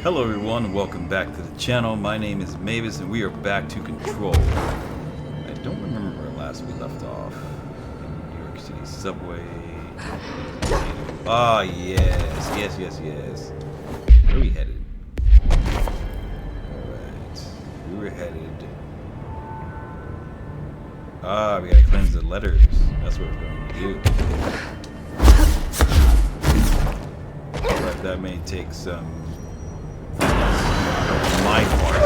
Hello everyone and welcome back to the channel. My name is Mavis and we are back to Control. I don't remember where last we left off. In New York City subway. Ah, yes. Where are we headed? Alright. We were headed. Ah, we gotta cleanse the letters. That's what we're going to do. But that may take some my part.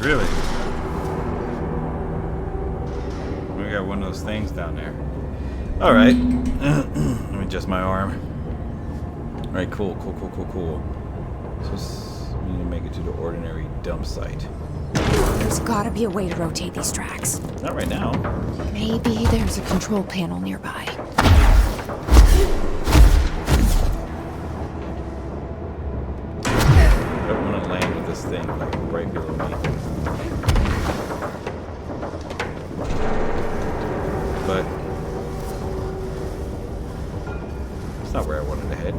Really? We got one of those things down there. Alright. Let me adjust my arm. Alright, cool. So we need to make it to the ordinary dump site. There's gotta be a way to rotate these tracks. Not right now. Maybe there's a control panel nearby. I don't want to land with this thing like right below me. But it's not where I wanted to head.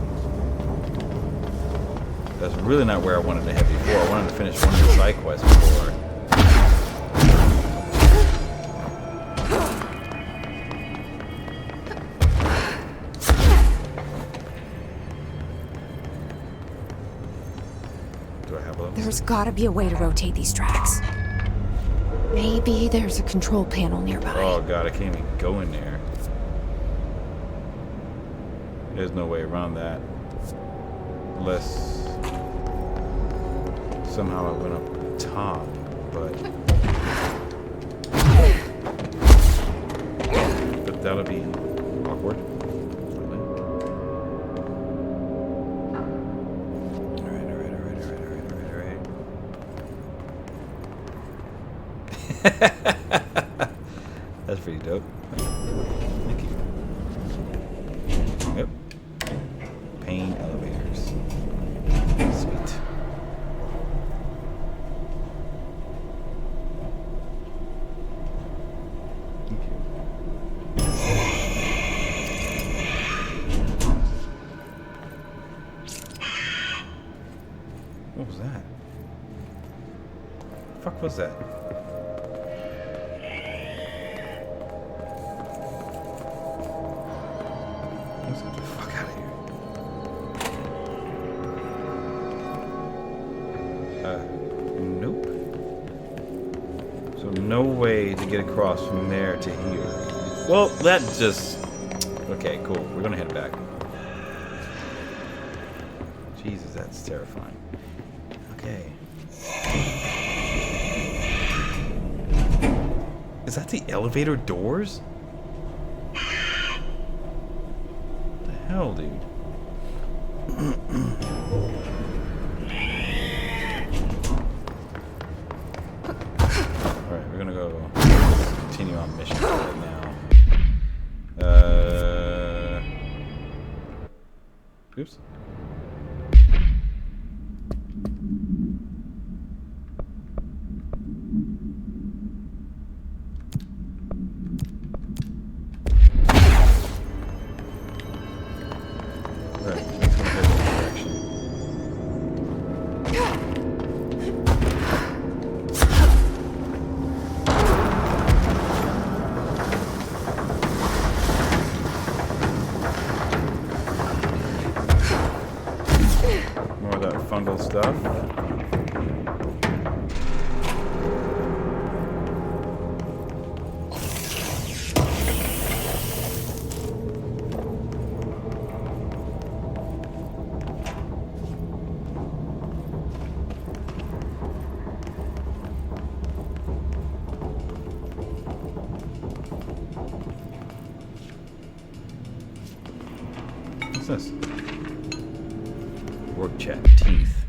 That's really not where I wanted to head before. I wanted to finish one of the side quests before. Do I have those? There's gotta be a way to rotate these tracks. Maybe there's a control panel nearby. Oh god, I can't even go in there. There's no way around that. Unless somehow I went up top, but that'll be awkward. That's pretty dope. Thank you. Yep. Pain elevators. Sweet. Thank you. What was that? The fuck was that? Let's get the fuck out of here. Nope. So no way to get across from there to here. Well, that just... Okay, cool. We're gonna head back. Jesus, that's terrifying. Okay. Is that the elevator doors? What the hell, dude? Alright, we're gonna go continue on mission right now. Oops. More of that fungal stuff. What's this? Work chat. Teeth.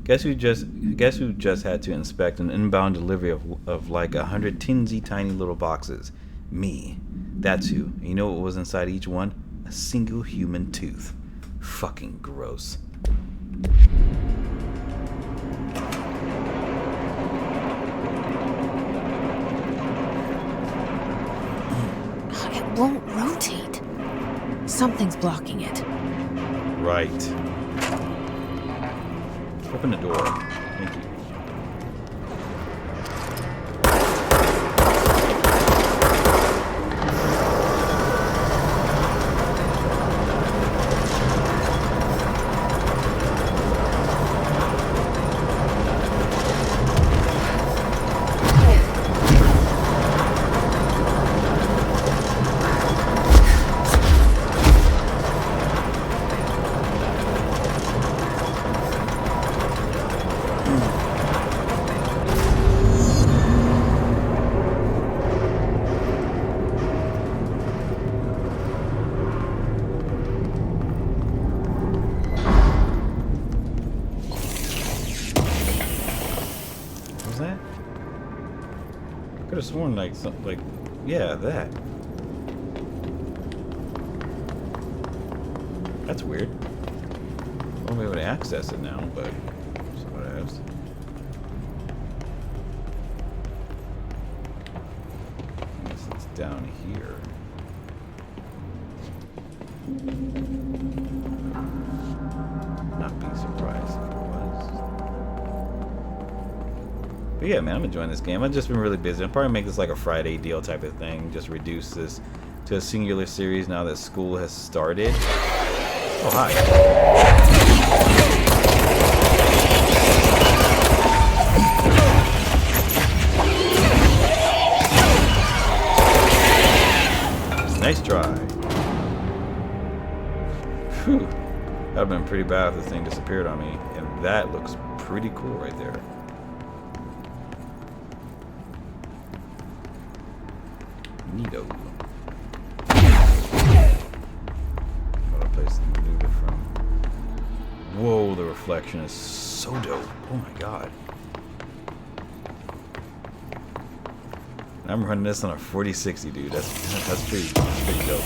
Guess who just had to inspect an inbound delivery of like 100 teensy tiny little boxes? Me. That's who. And you know what was inside each one? A single human tooth. Fucking gross. It won't rotate. Something's blocking it. Right. Open the door. Thank you. Could have sworn like something like, yeah, that. That's weird. I won't be able to access it now, but so what else? I guess it's down here. Not be surprised if it was. But yeah, man, I'm enjoying this game. I've just been really busy. I'll probably make this like a Friday deal type of thing. Just reduce this to a singular series now that school has started. Oh, hi. Nice try. Phew. That would have been pretty bad if this thing disappeared on me. And that looks pretty cool right there. Neato. What a place to maneuver from. Whoa, the reflection is so dope. Oh my god. I'm running this on a 4060, dude. That's pretty dope.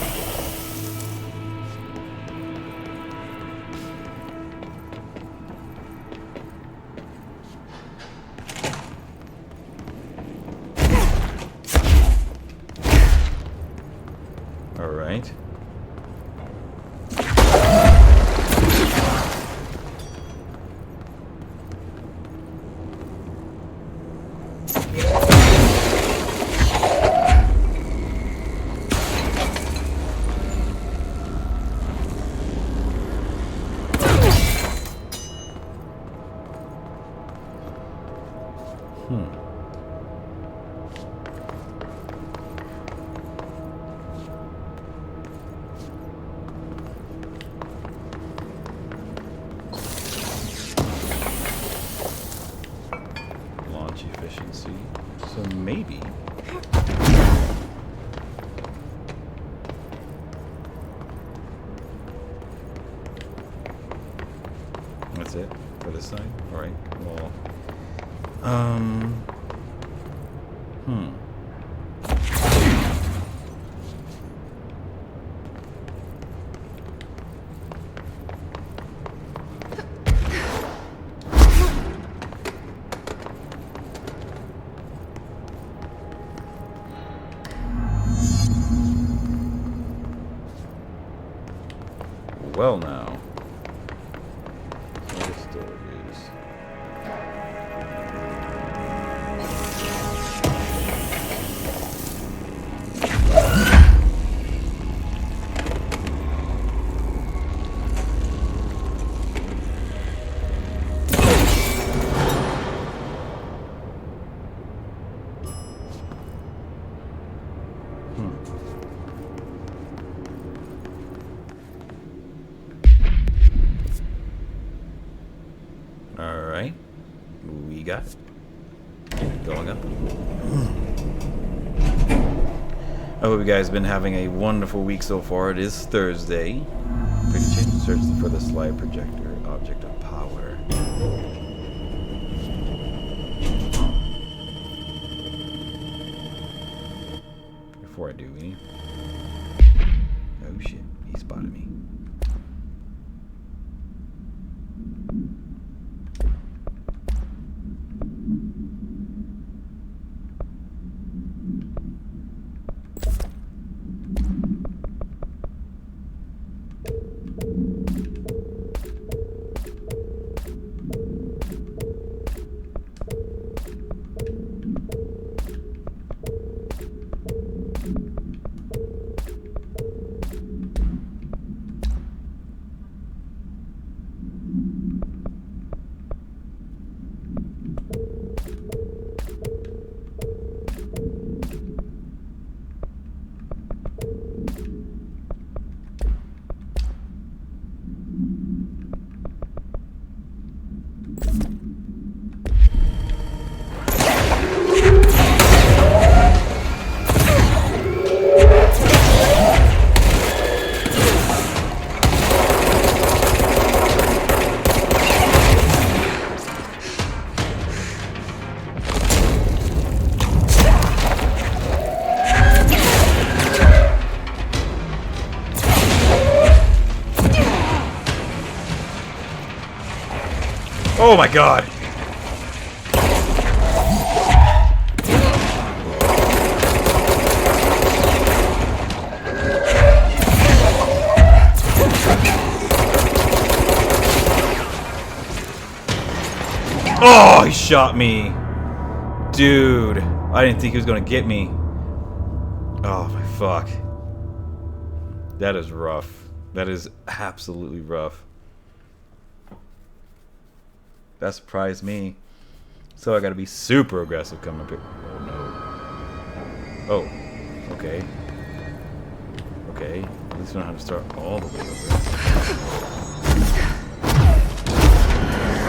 All right. Launch efficiency. So maybe. That's it for this side? Alright, well. Well now. What this door is. Alright, we got it. Going up. I hope you guys have been having a wonderful week so far. It is Thursday. Pretty chill. Search for the slide projector, object of power. Before I do, we need... Oh shit, he spotted me. Oh my god! Oh, he shot me! Dude, I didn't think he was gonna get me. Oh my fuck. That is rough. That is absolutely rough. That surprised me. So I gotta be super aggressive coming up here. Oh no. Oh. Okay. Okay. At least we know how to start all the way over.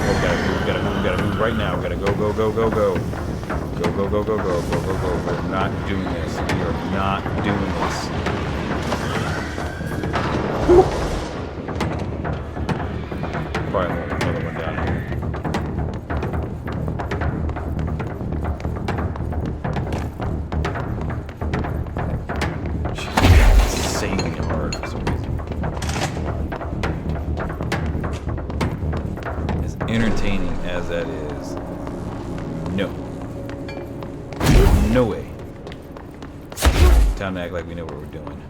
Oh, we gotta move right now. We gotta go. Go, go, go, go. Go, go, go, go, go, go, go, go. We're not doing this. We are not doing this. Woo. Probably another one down here. Insanely hard for some reason. As entertaining as that is, no. No way. Time to act like we know what we're doing.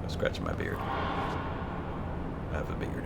I'm scratching my beard. I have a beard.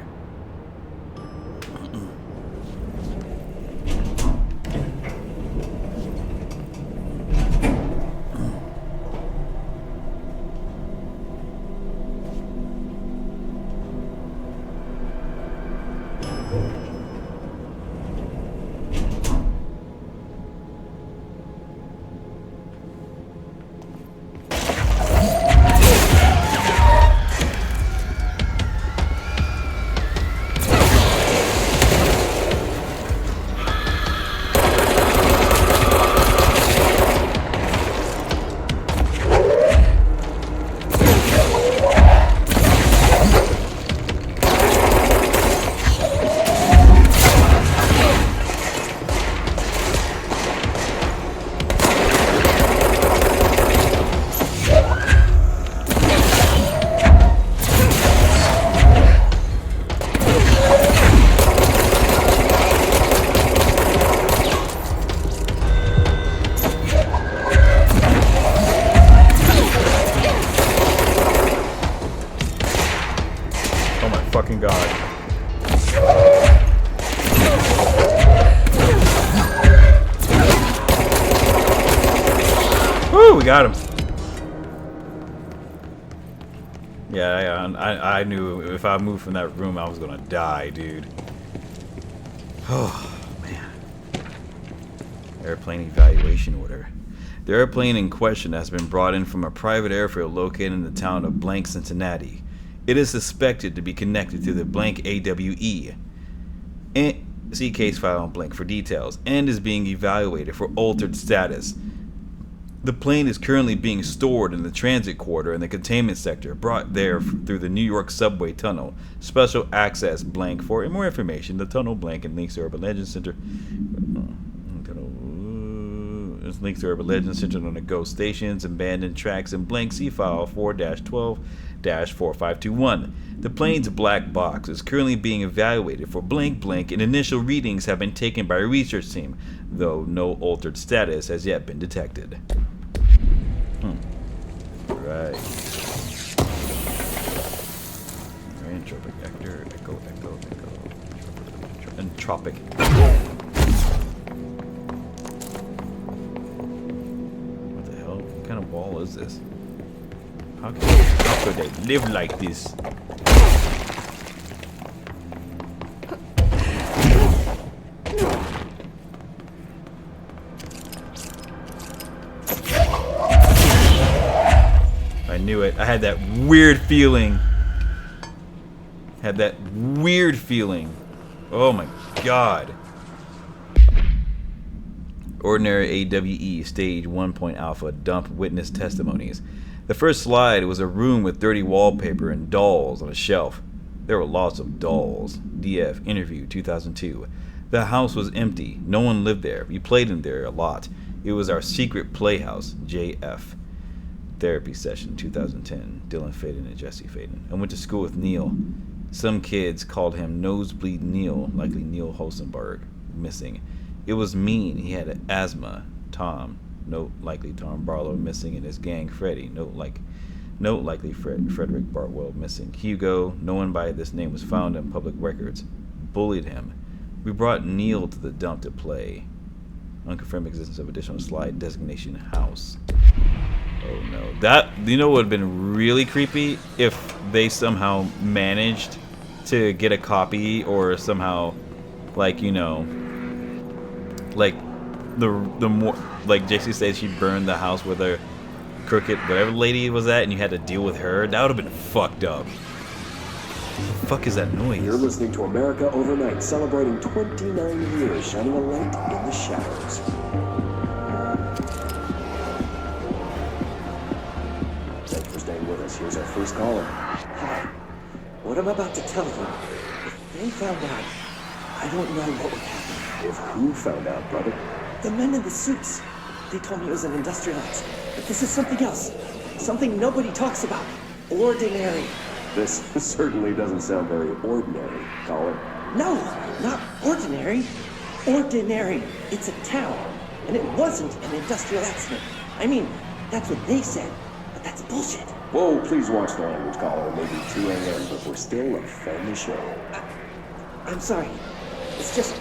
Fucking god. Woo, we got him. Yeah, I knew if I moved from that room, I was gonna die, dude. Oh, man. Airplane evaluation order. The airplane in question has been brought in from a private airfield located in the town of Blank, Cincinnati. It is suspected to be connected to the Blank AWE. And see case file on Blank for details. And is being evaluated for altered status. The plane is currently being stored in the transit quarter in the containment sector, brought there through the New York subway tunnel. Special access blank for more information. The tunnel blank and links to Urban Legend Center. It's links to Urban Legend Center on the ghost stations, abandoned tracks, and blank C file 4-12-4521. The plane's black box is currently being evaluated for blank blank, and initial readings have been taken by a research team, though no altered status has yet been detected. Right. Entropic, echo. Entropic. What the hell? What kind of ball is this? How could they live like this? I knew it. I had that weird feeling. Oh my god. Ordinary AWE Stage 1. Alpha dump witness testimonies. The first slide was a room with dirty wallpaper and dolls on a shelf. There were lots of dolls. DF interview 2002. The house was empty. No one lived there. We played in there a lot. It was our secret playhouse. JF. Therapy session 2010. Dylan Faden and Jesse Faden. I went to school with Neil. Some kids called him Nosebleed Neil, likely Neil Holstenberg, missing. It was mean. He had asthma. Tom, note likely Tom Barlow, missing, and his gang Freddie, note likely Frederick Bartwell, missing. Hugo, no one by this name was found in public records, bullied him. We brought Neil to the dump to play. Unconfirmed existence of additional slide designation house. Oh no. That, you know what would have been really creepy? If they somehow managed to get a copy, or somehow, like, you know, like the more, like JC said, she burned the house with a crooked whatever lady was that, and you had to deal with her. That would have been fucked up. What the fuck is that noise? You're listening to America Overnight, celebrating 29 years, shining a light in the shadows. Thanks for staying with us. Here's our first caller. Hi. What I'm about to tell you, if they found out, I don't know what would happen. If who found out, brother? The men in the suits. They told me it was an industrial accident. But this is something else. Something nobody talks about. Ordinary. This certainly doesn't sound very ordinary, caller. No, not ordinary. Ordinary. It's a town. And it wasn't an industrial accident. I mean, that's what they said. But that's bullshit. Whoa, please watch the language, caller. Maybe 2 a.m., but we're still a family show. I'm sorry. It's just,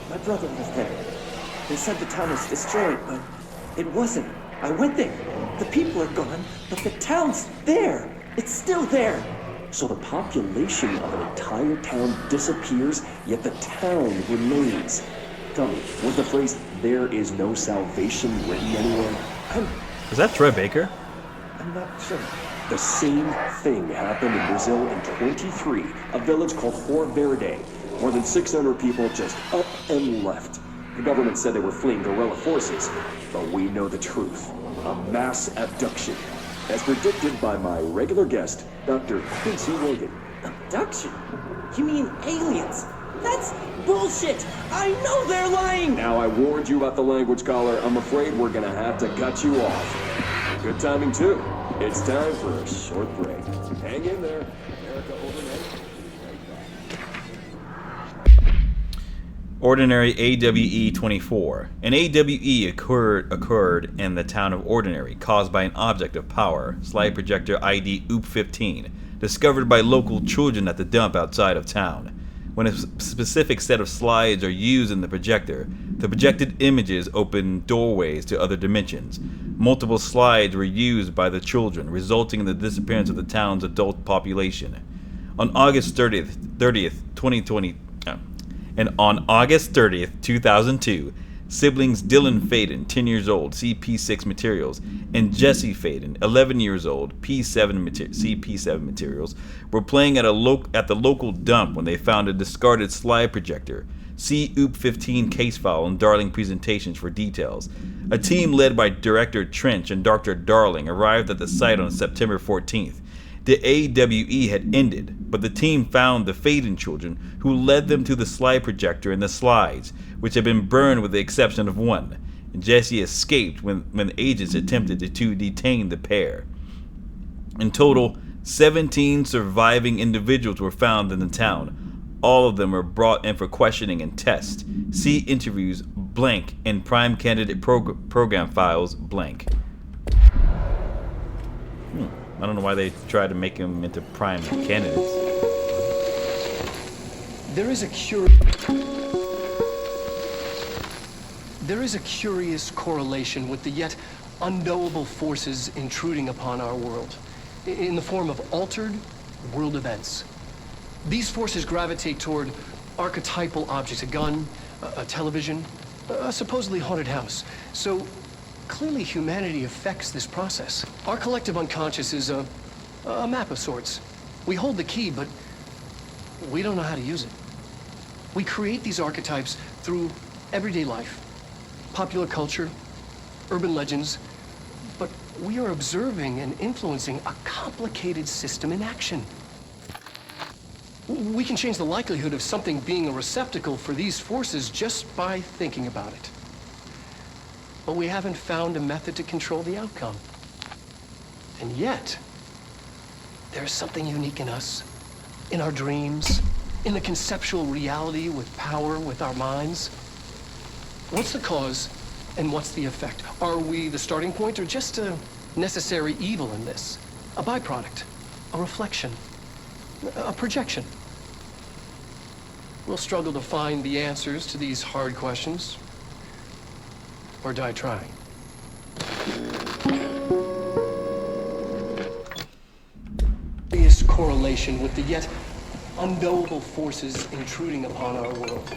my brother lived there. They said the town was destroyed, but it wasn't. I went there. The people are gone, but the town's there. It's still there. So the population of an entire town disappears, yet the town remains. Tell me, was the phrase, "there is no salvation," written anywhere? Is that Troy Baker? I'm not sure. The same thing happened in Brazil in 23, a village called Rio Verde. More than 600 people just up and left. The government said they were fleeing guerrilla forces, but we know the truth. A mass abduction, as predicted by my regular guest, Dr. Quincy Reagan. Abduction? You mean aliens? That's bullshit! I know they're lying! Now, I warned you about the language, caller. I'm afraid we're gonna have to cut you off. Good timing, too. It's time for a short break. Hang in there. America Overnight. Ordinary AWE 24. An AWE occurred in the town of Ordinary, caused by an object of power, slide projector ID OOP-15, discovered by local children at the dump outside of town. When a specific set of slides are used in the projector, the projected images open doorways to other dimensions. Multiple slides were used by the children, resulting in the disappearance of the town's adult population. On August 30th, 2020, and on August 30th, 2002, siblings Dylan Faden, 10 years old, CP6 materials, and Jesse Faden, 11 years old, CP7 materials, were playing at the local dump when they found a discarded slide projector. See OOP-15 case file and Darling presentations for details. A team led by Director Trench and Dr. Darling arrived at the site on September 14th. The AWE had ended, but the team found the Faden children, who led them to the slide projector and the slides, which had been burned with the exception of one. Jesse escaped when agents attempted to detain the pair. In total, 17 surviving individuals were found in the town. All of them were brought in for questioning and test. See interviews blank and prime candidate program files blank. I don't know why they tried to make him into prime candidates. There is a curious correlation with the yet unknowable forces intruding upon our world, in the form of altered world events. These forces gravitate toward archetypal objects, a gun, a television, a supposedly haunted house. So clearly humanity affects this process. Our collective unconscious is a map of sorts. We hold the key, but we don't know how to use it. We create these archetypes through everyday life, popular culture, urban legends, but we are observing and influencing a complicated system in action. We can change the likelihood of something being a receptacle for these forces just by thinking about it. But we haven't found a method to control the outcome. And yet, there's something unique in us, in our dreams, in the conceptual reality with power with our minds. What's the cause and what's the effect? Are we the starting point or just a necessary evil in this? A byproduct, a reflection, a projection? We'll struggle to find the answers to these hard questions, or die trying. This correlation with the yet unknowable forces intruding upon our world.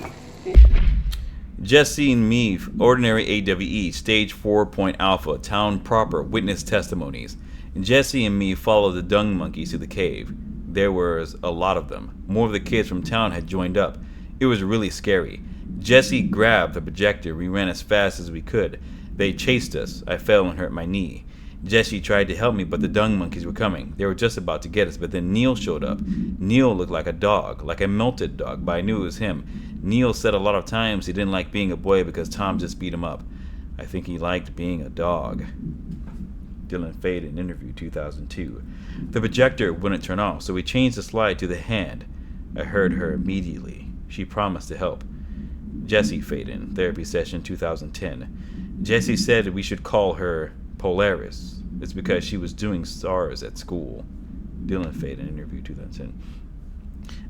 Jesse and me, ordinary AWE, stage 4 alpha, town proper, witness testimonies. Jesse and me followed the dung monkeys to the cave. There was a lot of them. More of the kids from town had joined up. It was really scary. Jesse grabbed the projector. We ran as fast as we could. They chased us. I fell and hurt my knee. Jesse tried to help me, but the dung monkeys were coming. They were just about to get us, but then Neil showed up. Neil looked like a dog, like a melted dog, but I knew it was him. Neil said a lot of times he didn't like being a boy because Tom just beat him up. I think he liked being a dog. Dylan Faden, interview 2002. The projector wouldn't turn off, so we changed the slide to the hand. I heard her immediately. She promised to help. Jesse Faden, therapy session 2010. Jesse said we should call her Polaris. It's because she was doing SARS at school. Dylan Faden, interview 2010.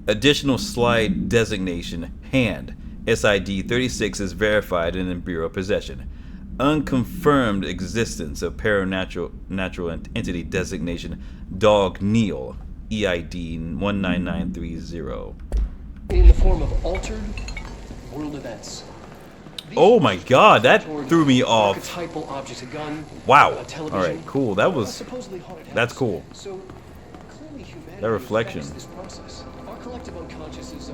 Additional slide designation, hand. SID 36 is verified and in Bureau possession. Unconfirmed existence of paranatural entity designation, dog Neil. EID 19930. In the form of altered world events. Oh my god, that threw me off. Archetypal objects, a gun, Wow. a television, Alright, cool. That was. supposedly haunted house. That's cool. So clearly humanity That reflection. affects this process. Our collective unconscious is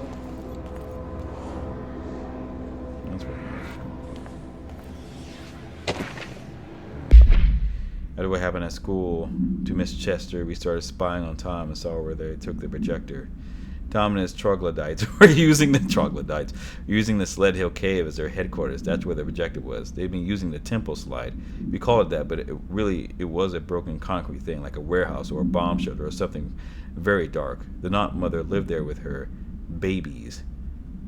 That's what That's what happened at school to Miss Chester. We started spying on Tom and saw where they took the projector. Tom and his troglodytes were using the Sled Hill Cave as their headquarters. That's where the projector was. They've been using the temple slide. We call it that, but it was a broken concrete thing, like a warehouse or a bomb shelter or something very dark. The Knot Mother lived there with her babies.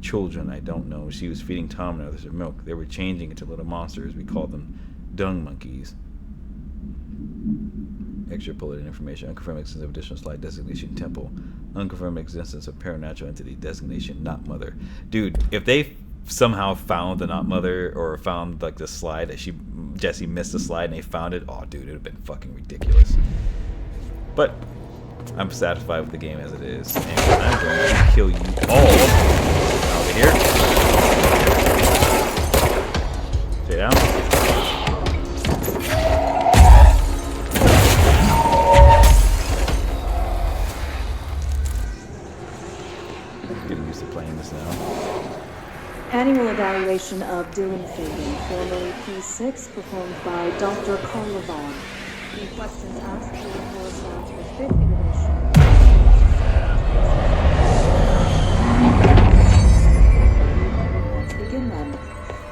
Children, I don't know. She was feeding Tom and others their milk. They were changing into little monsters. We called them dung monkeys. Extrapolated information. Unconfirmed existence of additional slide designation temple. Unconfirmed existence of paranatural entity designation Knot Mother. Dude, if they somehow found the Knot Mother or found like the slide that Jesse missed the slide and they found it, oh dude, it would have been fucking ridiculous. But I'm satisfied with the game as it is. And I'm going to kill you all over here. Stay down. Annual evaluation of Dylan Fagan, formerly P6, performed by Dr. Carla Vaughn. The questions asked will correspond to the 5th iteration. Let's begin then.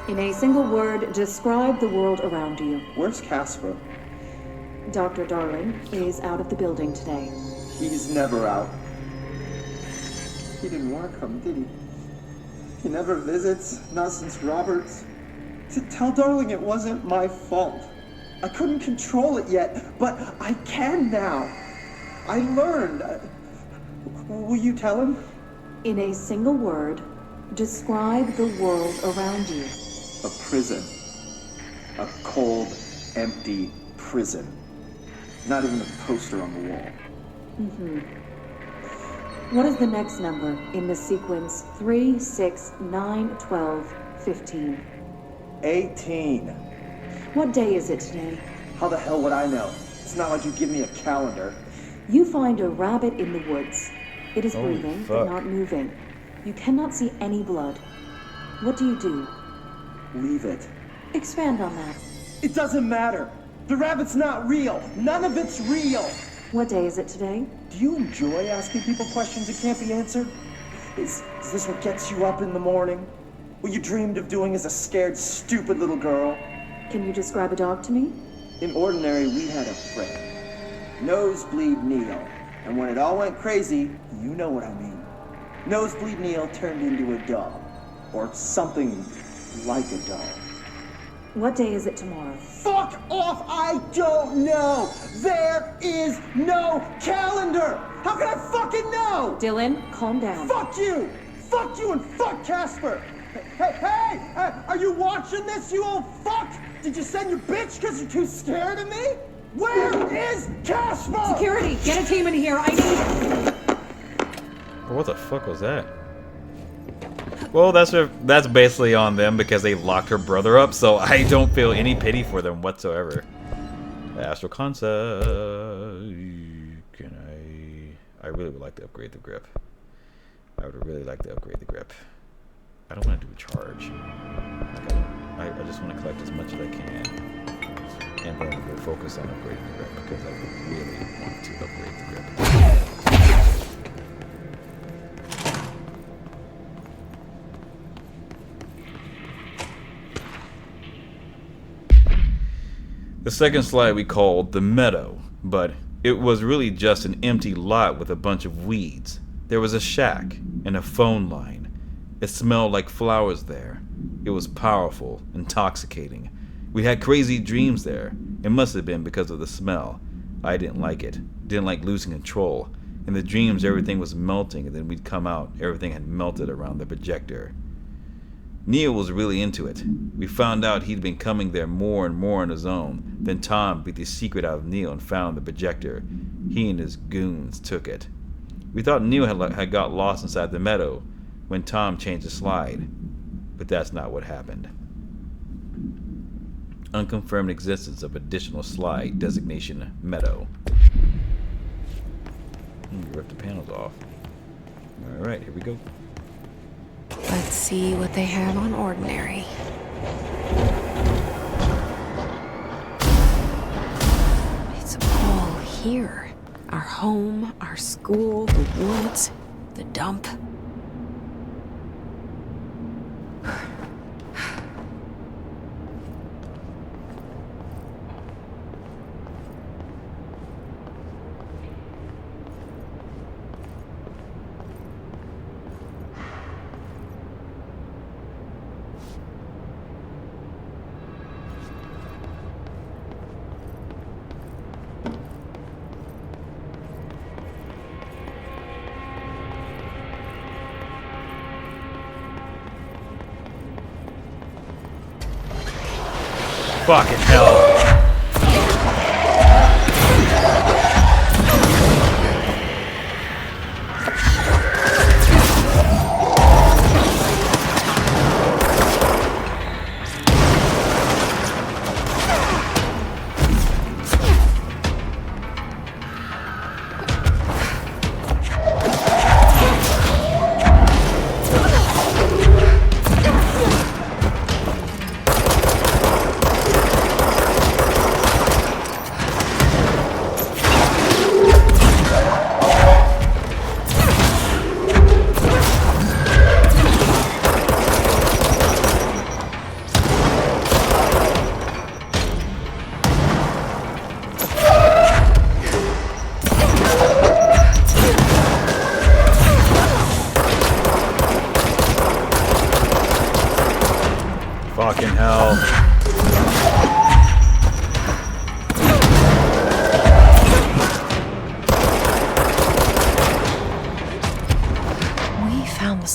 In a single word, describe the world around you. Where's Casper? Dr. Darling is out of the building today. He's never out. He didn't want to come, did he? He never visits, not since Roberts. Tell Darling it wasn't my fault. I couldn't control it yet, but I can now. I learned. Will you tell him? In a single word, describe the world around you. A prison. A cold, empty prison. Not even a poster on the wall. What is the next number in the sequence 3, 6, 9, 12, 15? 18. What day is it today? How the hell would I know? It's not like you give me a calendar. You find a rabbit in the woods. It is Holy breathing, fuck. but not moving. You cannot see any blood. What do you do? Leave it. Expand on that. It doesn't matter. The rabbit's not real. None of it's real. What day is it today? Do you enjoy asking people questions that can't be answered? Is this what gets you up in the morning? What you dreamed of doing as a scared, stupid little girl? Can you describe a dog to me? In Ordinary, we had a friend. Nosebleed Neil. And when it all went crazy, you know what I mean. Nosebleed Neil turned into a dog. Or something like a dog. What day is it tomorrow? Fuck off! I don't know! There is no calendar! How can I fucking know? Dylan, calm down. Fuck you! Fuck you and fuck Casper! Hey! Are you watching this, you old fuck? Did you send your bitch because you're too scared of me? Where is Casper? Security, get a team in here. I need... What the fuck was that? Well, that's basically on them because they locked her brother up, so I don't feel any pity for them whatsoever. Astral Concept. I really would like to upgrade the grip. I would really like to upgrade the grip. I don't want to do a charge. I just want to collect as much as I can. And then go focus on upgrading the grip because I really want to upgrade the grip. The second slide we called the meadow, but it was really just an empty lot with a bunch of weeds. There was a shack and a phone line. It smelled like flowers there. It was powerful, intoxicating. We had crazy dreams there. It must have been because of the smell. I didn't like it. Didn't like losing control. In the dreams, everything was melting, and then we'd come out. Everything had melted around the projector. Neil was really into it. We found out he'd been coming there more and more on his own. Then Tom beat the secret out of Neil and found the projector. He and his goons took it. We thought Neil had got lost inside the meadow when Tom changed the slide. But that's not what happened. Unconfirmed existence of additional slide designation meadow. Rip the panels off. Alright, here we go. Let's see what they have on Ordinary. It's all here. Our home, our school, the woods, the dump. Fucking hell.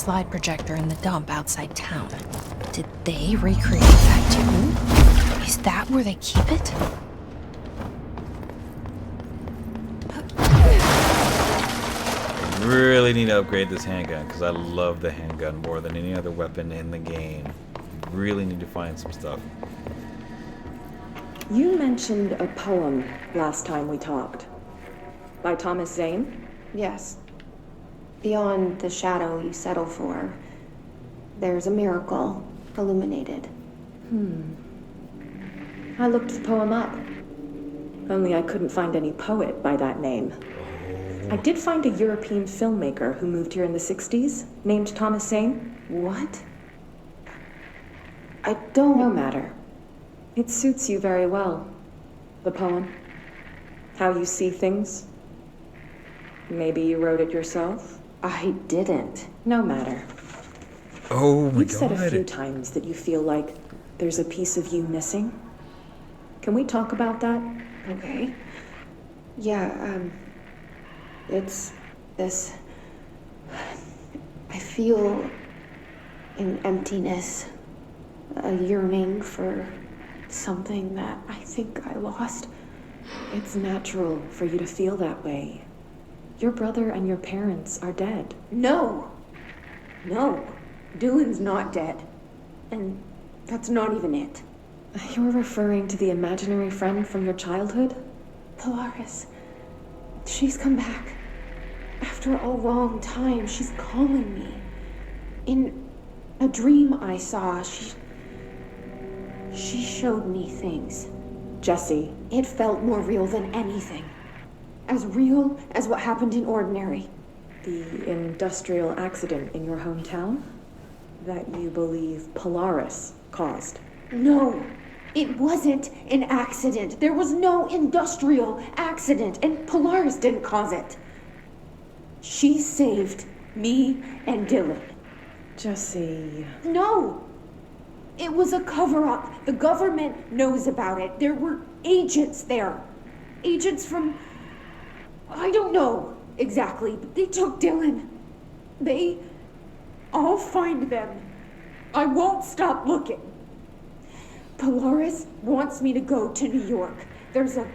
slide projector in the dump outside town. Did they recreate that too? Is that where they keep it? Really need to upgrade this handgun because I love the handgun more than any other weapon in the game. Really need to find some stuff. You mentioned a poem last time we talked. By Thomas Zane? Yes. Beyond the shadow you settle for, there's a miracle illuminated. I looked the poem up. Only I couldn't find any poet by that name. I did find a European filmmaker who moved here in the 60s, named Thomas Zane. What? I don't... No matter. It suits you very well. The poem. How you see things. Maybe you wrote it yourself? I didn't. No matter. Oh my You've said a god. few times that you feel like there's a piece of you missing. Can we talk about that? Okay. Yeah, it's this... I feel an emptiness, a yearning for something that I think I lost. It's natural for you to feel that way. Your brother and your parents are dead. No! No. Dylan's not dead. And that's not even it. You're referring to the imaginary friend from your childhood? Polaris. She's come back. After a long time, she's calling me. In a dream I saw, she showed me things. Jesse. It felt more real than anything. As real as what happened in Ordinary. The industrial accident in your hometown? That you believe Polaris caused? No, it wasn't an accident. There was no industrial accident, and Polaris didn't cause it. She saved me and Dylan. Jesse... No! It was a cover-up. The government knows about it. There were agents there. Agents from... I don't know exactly, but they took Dylan. I'll find them. I won't stop looking. Polaris wants me to go to New York. There's a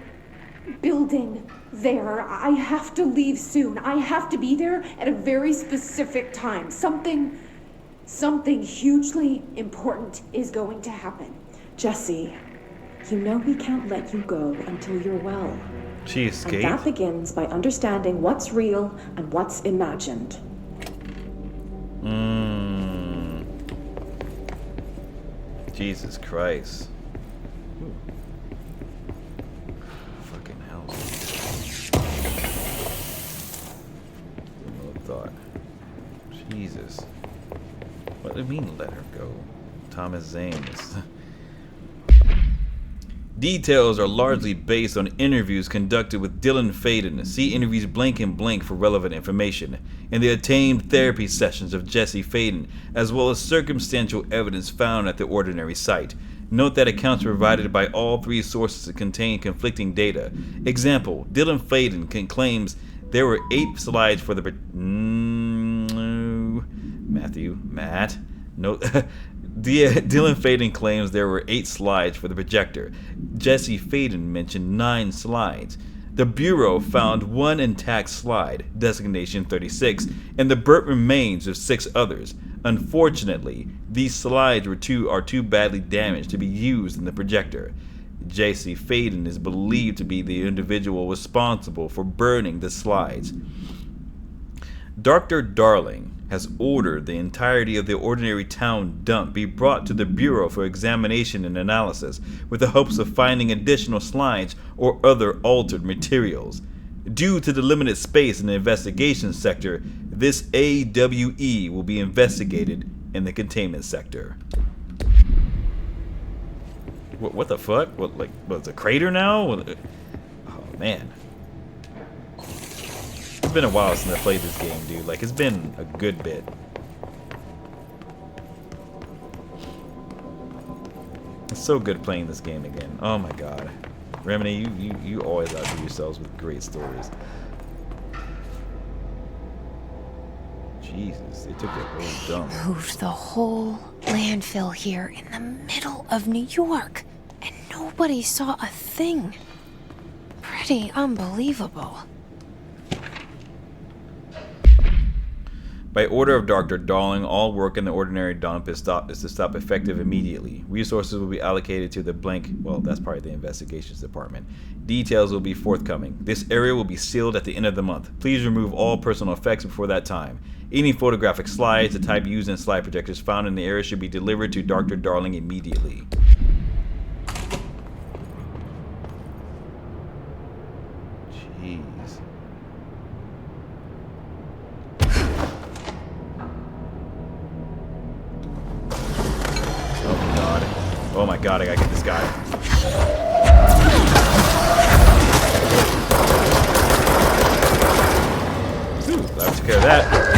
building there. I have to leave soon. I have to be there at a very specific time. Something hugely important is going to happen. Jesse, you know we can't let you go until you're well. She escaped? And that begins by understanding what's real and what's imagined. Jesus Christ. Ooh. Fucking hell. No thought. Jesus. What do you mean let her go? Thomas Zane is... Details are largely based on interviews conducted with Dylan Faden. See interviews blank and blank for relevant information. And the attained therapy sessions of Jesse Faden, as well as circumstantial evidence found at the Ordinary site. Note that accounts provided by all three sources contain conflicting data. Example, Dylan Faden claims there were 8 slides for the... Matt. No... Dylan Faden claims there were 8 slides for the projector. Jesse Faden mentioned 9 slides. The Bureau found 1 intact slide, designation 36, and the burnt remains of 6 others. Unfortunately, these slides are too badly damaged to be used in the projector. Jesse Faden is believed to be the individual responsible for burning the slides. Dr. Darling has ordered the entirety of the Ordinary Town dump be brought to the Bureau for examination and analysis, with the hopes of finding additional slides or other altered materials. Due to the limited space in the investigation sector, this AWE will be investigated in the containment sector. What the fuck? What's a crater now? Oh man. It's been a while since I played this game, dude. Like, it's been a good bit. It's so good playing this game again. Oh my god. Remedy, you always outdo yourselves with great stories. Jesus, they took the whole dump. Moved the whole landfill here in the middle of New York, and nobody saw a thing. Pretty unbelievable. By order of Dr. Darling, all work in the ordinary dump is to stop effective immediately. Resources will be allocated to the blank, well, that's probably the investigations department. Details will be forthcoming. This area will be sealed at the end of the month. Please remove all personal effects before that time. Any photographic slides, the type used in slide projectors found in the area should be delivered to Dr. Darling immediately. Jeez. Oh my god, I gotta get this guy. Ooh, glad I took care of that.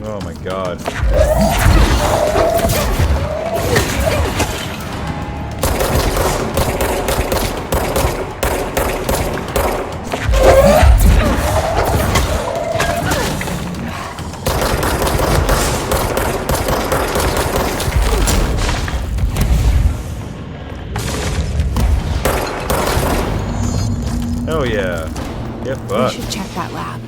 Oh my god. Oh yeah. Get We fucked. should check that lab.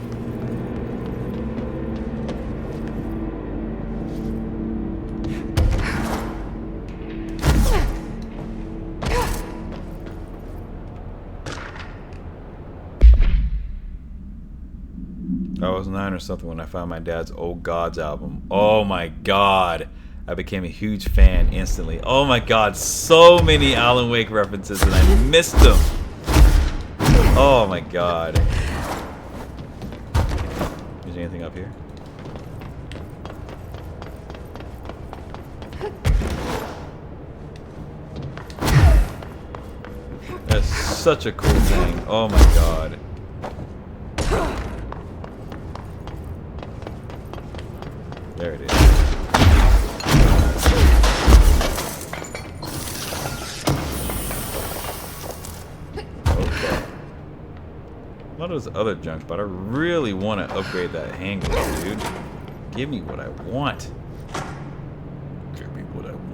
I was 9 or something when I found my dad's Old Gods album. Oh my god. I became a huge fan instantly. Oh my god, so many Alan Wake references and I missed them. Oh my god. Is there anything up here? That's such a cool thing. Oh my god. There it is. Okay. A lot of this other junk, but I really want to upgrade that hand grenade, dude. Give me what I want. Give me what I want.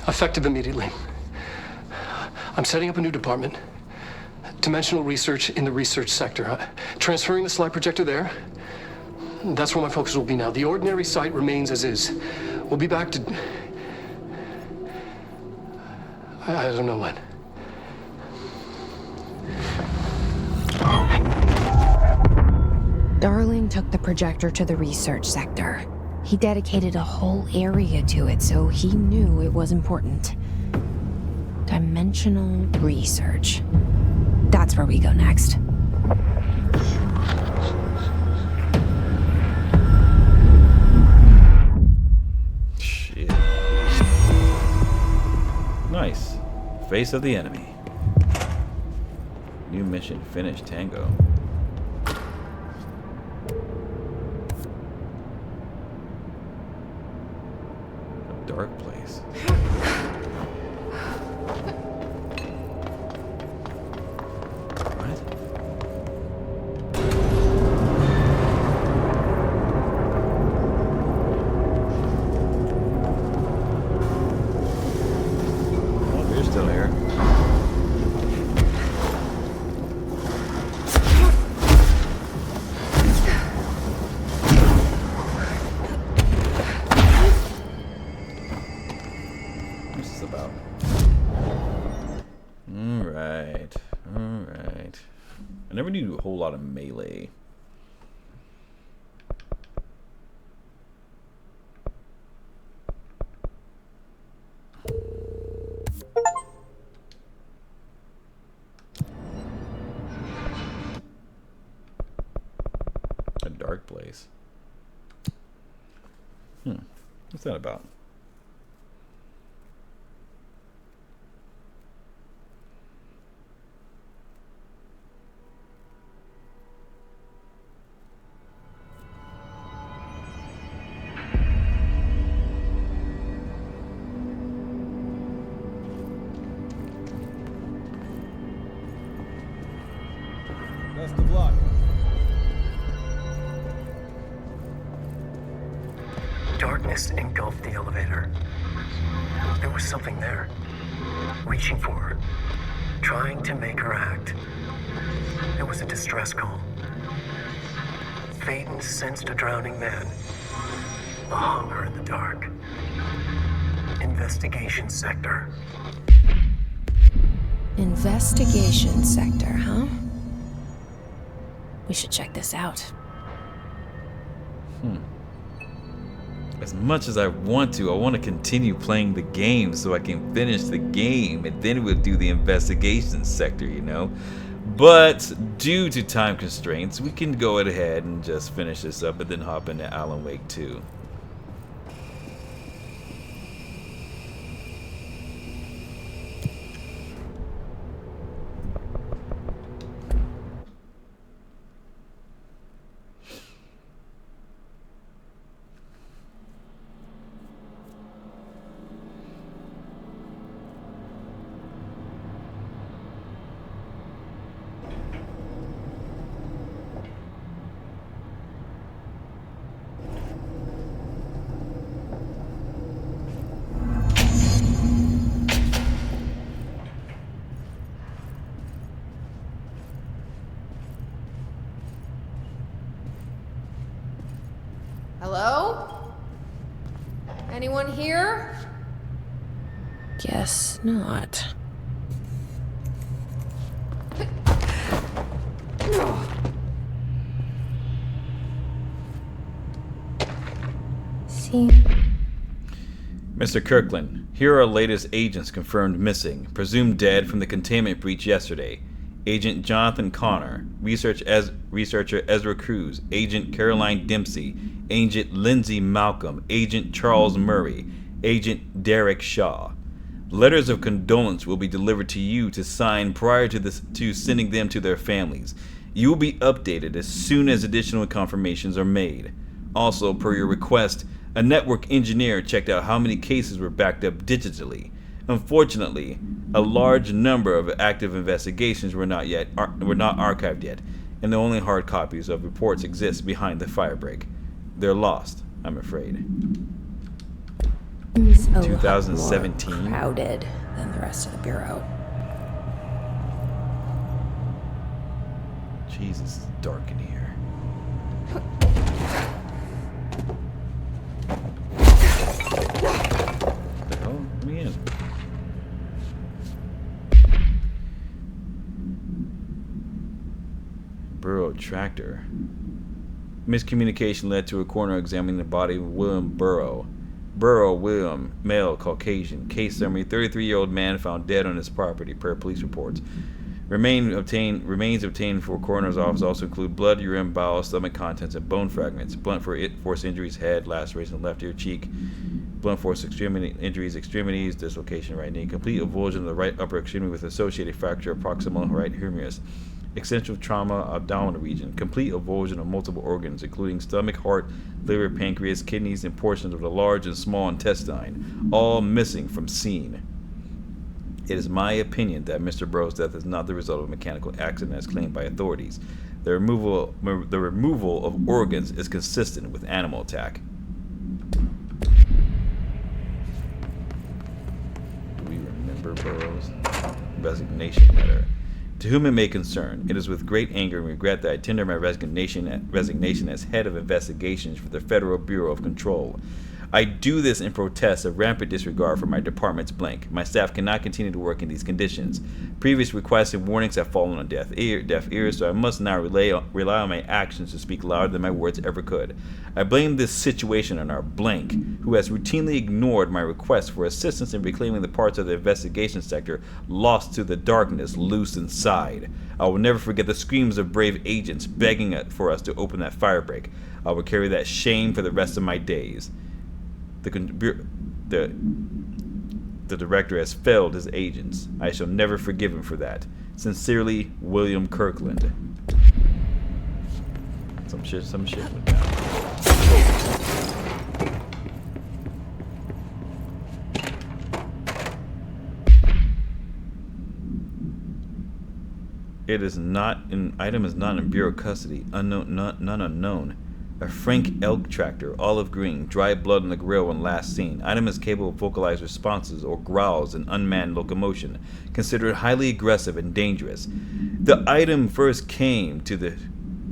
Effective immediately. I'm setting up a new department. Dimensional research in the research sector. Transferring the slide projector there. That's where my focus will be now. The ordinary site remains as is. We'll be back to... I don't know when. Darling took the projector to the research sector. He dedicated a whole area to it, so he knew it was important. Dimensional research. That's where we go next. Shit. face of the enemy. New mission finished. Tango. A dark place. What? Oh, you're still here. What's this about? Alright. Alright. I never do a whole lot of melee. A dark place. What's that about? Best of luck. Darkness engulfed the elevator. There was something there, reaching for her, trying to make her act. It was a distress call. Phaeton sensed a drowning man, a hunger in the dark. Investigation sector. Investigation sector, huh? We should check this out. As much as I want to continue playing the game so I can finish the game, and then we'll do the investigation sector, you know. But due to time constraints, we can go ahead and just finish this up and then hop into Alan Wake 2. Hello? Anyone here? Guess not. See? Mr. Kirkland, here are our latest agents confirmed missing, presumed dead from the containment breach yesterday. Agent Jonathan Connor, researcher Ezra Cruz, Agent Caroline Dempsey, Agent Lindsay Malcolm, Agent Charles Murray, Agent Derek Shaw. Letters of condolence will be delivered to you to sign prior to sending them to their families. You will be updated as soon as additional confirmations are made. Also, per your request, a network engineer checked out how many cases were backed up digitally. Unfortunately, a large number of active investigations were not archived yet, and the only hard copies of reports exist behind the firebreak. They're lost, I'm afraid. It's a 2017. lot more crowded than the rest of the bureau. Jesus, it's dark in here. What the hell? Let me in. Burrow tractor. Miscommunication led to a coroner examining the body of William Burrow. Burrow William, male, Caucasian. Case summary: 33-year-old man found dead on his property, per police reports. Remains obtained for coroner's office also include blood, urine, bowel, stomach contents, and bone fragments. Blunt force injuries: head, laceration, left ear, cheek. blunt force extremity injuries, extremities, dislocation right knee, complete avulsion of the right upper extremity with associated fracture of proximal right humerus, extensive trauma abdominal region, complete avulsion of multiple organs, including stomach, heart, liver, pancreas, kidneys, and portions of the large and small intestine, all missing from scene. It is my opinion that Mr. Burroughs' death is not the result of a mechanical accident as claimed by authorities. The removal of organs is consistent with animal attack. Do we remember Burroughs' resignation letter? To whom it may concern, it is with great anger and regret that I tender my resignation as head of investigations for the Federal Bureau of Control. I do this in protest of rampant disregard for my department's blank. My staff cannot continue to work in these conditions. Previous requests and warnings have fallen on deaf ears, so I must now rely on my actions to speak louder than my words ever could. I blame this situation on our blank, who has routinely ignored my requests for assistance in reclaiming the parts of the investigation sector lost to the darkness loose inside. I will never forget the screams of brave agents begging for us to open that firebreak. I will carry that shame for the rest of my days. The director has failed his agents. I shall never forgive him for that. Sincerely, William Kirkland. Some shit went down. Item is not in Bureau custody. None unknown. A Frank elk tractor, olive green, dry blood on the grill when last seen. Item is capable of vocalized responses or growls in unmanned locomotion. Considered highly aggressive and dangerous. The item first came to the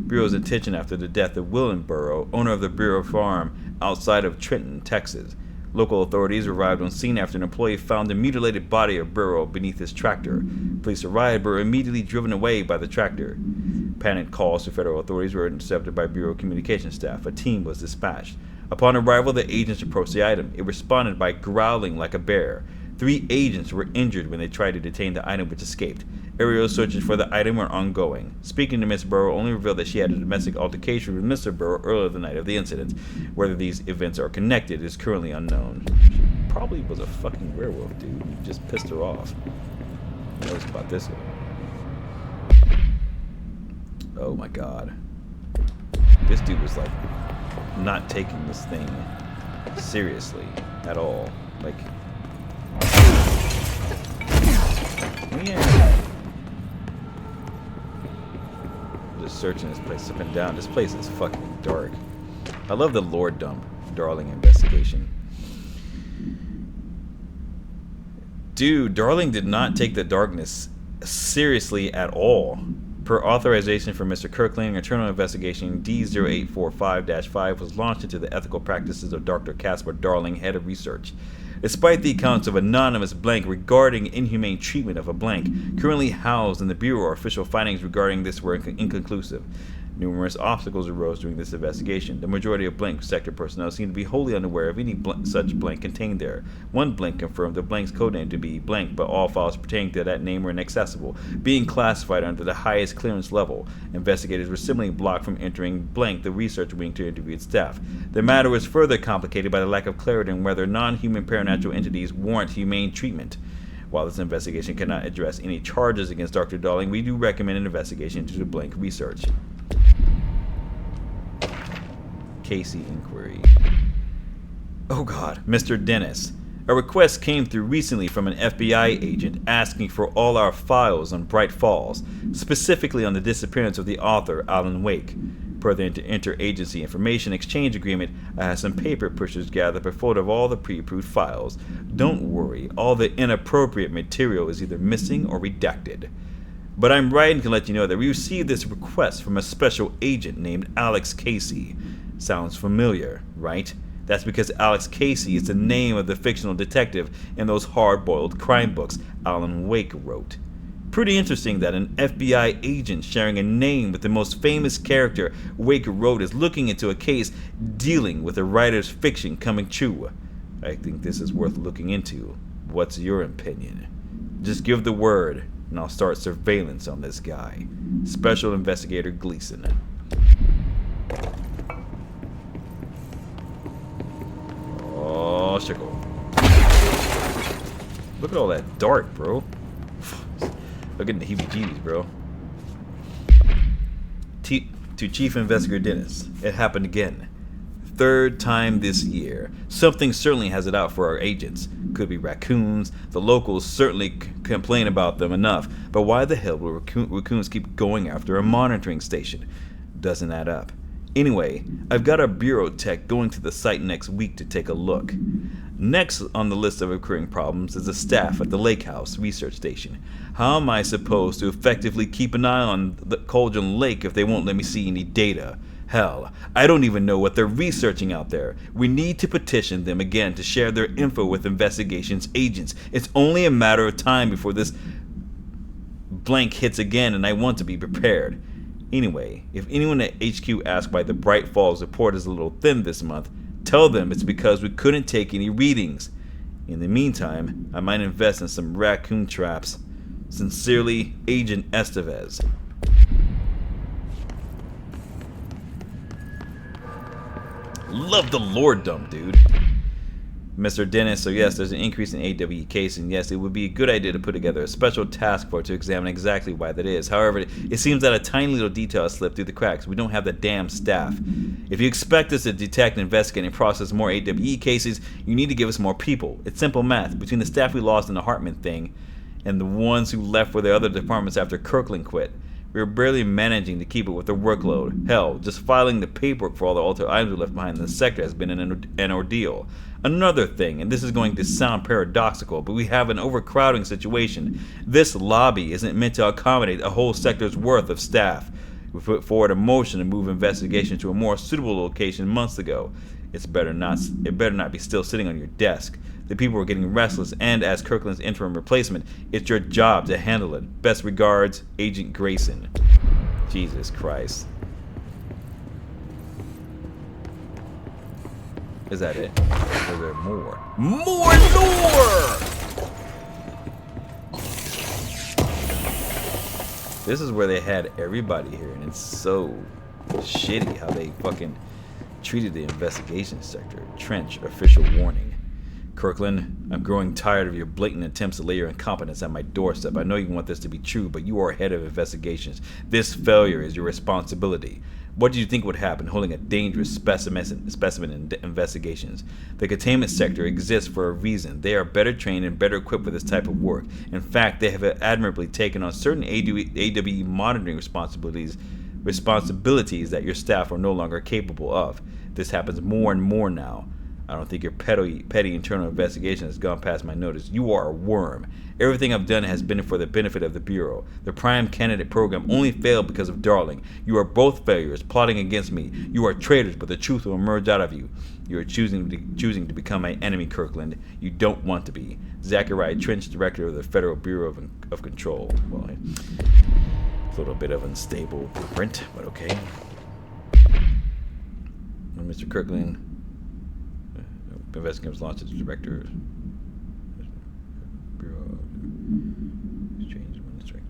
Bureau's attention after the death of William Burrough, owner of the Bureau farm outside of Trenton, Texas. Local authorities arrived on scene after an employee found the mutilated body of Burrough beneath his tractor. Police arrived but were immediately driven away by the tractor. Panicked calls to federal authorities were intercepted by Bureau communication staff. A team was dispatched. Upon arrival, the agents approached the item. It responded by growling like a bear. 3 agents were injured when they tried to detain the item, which escaped. Aerial searches for the item were ongoing. Speaking to Miss Burrough only revealed that she had a domestic altercation with Mr. Burrough earlier the night of the incident. Whether these events are connected is currently unknown. She probably was a fucking werewolf, dude. You just pissed her off. Who knows about this one? Oh my god. This dude was like not taking this thing seriously at all. Like, yeah. Just searching this place up and down. This place is fucking dark. I love the Lord Dump Darling investigation. Dude, Darling did not take the darkness seriously at all. Per authorization from Mr. Kirkland, an internal investigation D0845-5 was launched into the ethical practices of Dr. Caspar Darling, head of research. Despite the accounts of anonymous blank regarding inhumane treatment of a blank currently housed in the Bureau, official findings regarding this were inconclusive. Numerous obstacles arose during this investigation. The majority of blank sector personnel seemed to be wholly unaware of any such blank contained there. One blank confirmed the blank's codename to be blank, but all files pertaining to that name were inaccessible, being classified under the highest clearance level. Investigators were similarly blocked from entering blank, the research wing, to interview its staff. The matter was further complicated by the lack of clarity on whether non-human paranatural entities warrant humane treatment. While this investigation cannot address any charges against Dr. Darling, we do recommend an investigation into the blank research. Casey inquiry. Oh god, Mr. Dennis. A request came through recently from an FBI agent asking for all our files on Bright Falls, specifically on the disappearance of the author, Alan Wake. Per the interagency information exchange agreement, I have some paper pushers gathered a photo of all the pre-approved files. Don't worry, all the inappropriate material is either missing or redacted. But I'm writing to let you know that we received this request from a special agent named Alex Casey. Sounds familiar, right? That's because Alex Casey is the name of the fictional detective in those hard-boiled crime books Alan Wake wrote. Pretty interesting that an FBI agent sharing a name with the most famous character Wake wrote is looking into a case dealing with a writer's fiction coming true. I think this is worth looking into. What's your opinion? Just give the word, and I'll start surveillance on this guy. Special Investigator Gleason. Oh. technological. Look at all that dark, bro. Look at the heebie-jeebies, bro. To Chief Investigator Dennis, it happened again. Third time this year. Something certainly has it out for our agents. Could be raccoons. The locals certainly complain about them enough. But why the hell will raccoons keep going after a monitoring station? Doesn't add up. Anyway, I've got a bureau tech going to the site next week to take a look. Next on the list of recurring problems is the staff at the Lake House research station. How am I supposed to effectively keep an eye on the Cauldron Lake if they won't let me see any data? Hell, I don't even know what they're researching out there. We need to petition them again to share their info with investigations agents. It's only a matter of time before this blank hits again, and I want to be prepared. Anyway, if anyone at HQ asks why the Bright Falls report is a little thin this month, tell them it's because we couldn't take any readings. In the meantime, I might invest in some raccoon traps. Sincerely, Agent Estevez. Love the lore dump, dude. Mr. Dennis, so yes, there's an increase in AWE case, and yes, it would be a good idea to put together a special task force to examine exactly why that is. However, it seems that a tiny little detail has slipped through the cracks. We don't have the damn staff. If you expect us to detect, investigate, and process more AWE cases, you need to give us more people. It's simple math. Between the staff we lost in the Hartman thing, and the ones who left for their other departments after Kirkland quit, we were barely managing to keep it with the workload. Hell, just filing the paperwork for all the altered items we left behind in the sector has been an ordeal. Another thing, and this is going to sound paradoxical, but we have an overcrowding situation. This lobby isn't meant to accommodate a whole sector's worth of staff. We put forward a motion to move investigation to a more suitable location months ago. It better not be still sitting on your desk. The people are getting restless, and as Kirkland's interim replacement, it's your job to handle it. Best regards, Agent Grayson. Jesus Christ. Is that it? Or is there more? More lore! This is where they had everybody here, and it's so shitty how they fucking treated the investigation sector. Trench, official warning. Kirkland, I'm growing tired of your blatant attempts to lay your incompetence at my doorstep. I know you want this to be true, but you are head of investigations. This failure is your responsibility. What did you think would happen holding a dangerous specimen in investigations? The containment sector exists for a reason. They are better trained and better equipped for this type of work. In fact, they have admirably taken on certain AWE monitoring responsibilities that your staff are no longer capable of. This happens more and more now. I don't think your petty internal investigation has gone past my notice. You are a worm. Everything I've done has been for the benefit of the Bureau. The Prime Candidate program only failed because of Darling. You are both failures, plotting against me. You are traitors, but the truth will emerge out of you. You are choosing to become my enemy, Kirkland. You don't want to be. Zachariah Trench, Director of the Federal Bureau of Control. Well, it's a little bit of unstable print, but okay. Mr. Kirkland. Investigators launched as director. Bureau of Exchange Administrator.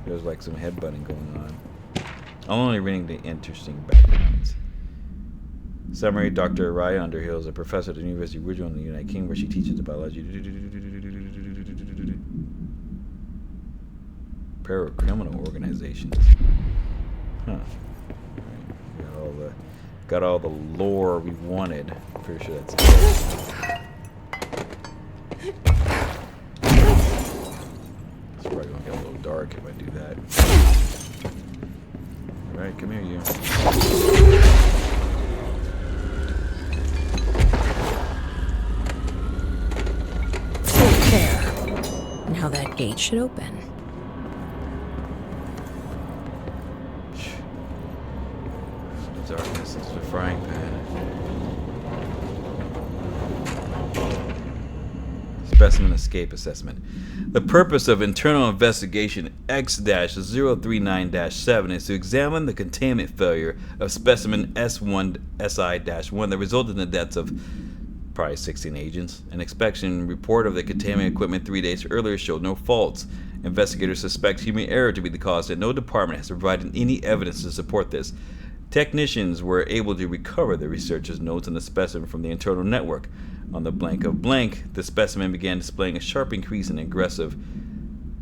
There's like some headbutting going on. I'm only reading the interesting backgrounds. Summary: Dr. Raya Underhill is a professor at the University of Wisconsin in the United Kingdom, where she teaches biology. Para-criminal organizations. Huh. Right. Got all the lore we wanted. Pretty sure that's it. It's probably gonna get a little dark if I do that. Alright, come here, you. There. Now that gate should open. Darkness is the frying pan. Specimen escape assessment. The purpose of internal investigation X-039-7 is to examine the containment failure of specimen S1-SI-1 that resulted in the deaths of probably 16 agents. An inspection report of the containment equipment 3 days earlier showed no faults. Investigators suspect human error to be the cause, and no department has provided any evidence to support this. Technicians were able to recover the researchers' notes on the specimen from the internal network. On the blank of blank, the specimen began displaying a sharp increase in aggressive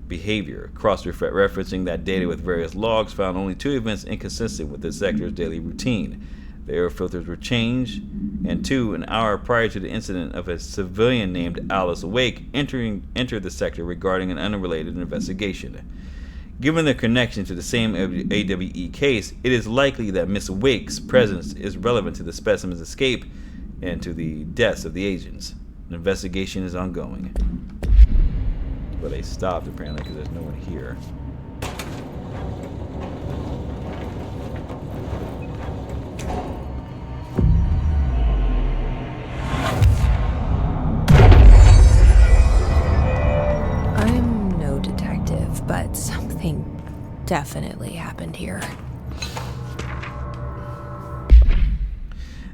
behavior. Cross-referencing that data with various logs found only 2 events inconsistent with the sector's daily routine. The air filters were changed, and 2, an hour prior to the incident, of a civilian named Alice Wake entered the sector regarding an unrelated investigation. Given their connection to the same AWE case, it is likely that Miss Wake's presence is relevant to the specimen's escape and to the deaths of the agents. An investigation is ongoing. But they stopped apparently because there's no one here. I'm no detective, but something definitely happened here.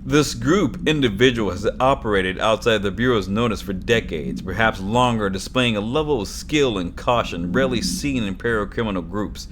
This group individual has operated outside the Bureau's notice for decades, perhaps longer, displaying a level of skill and caution rarely seen in paracriminal groups.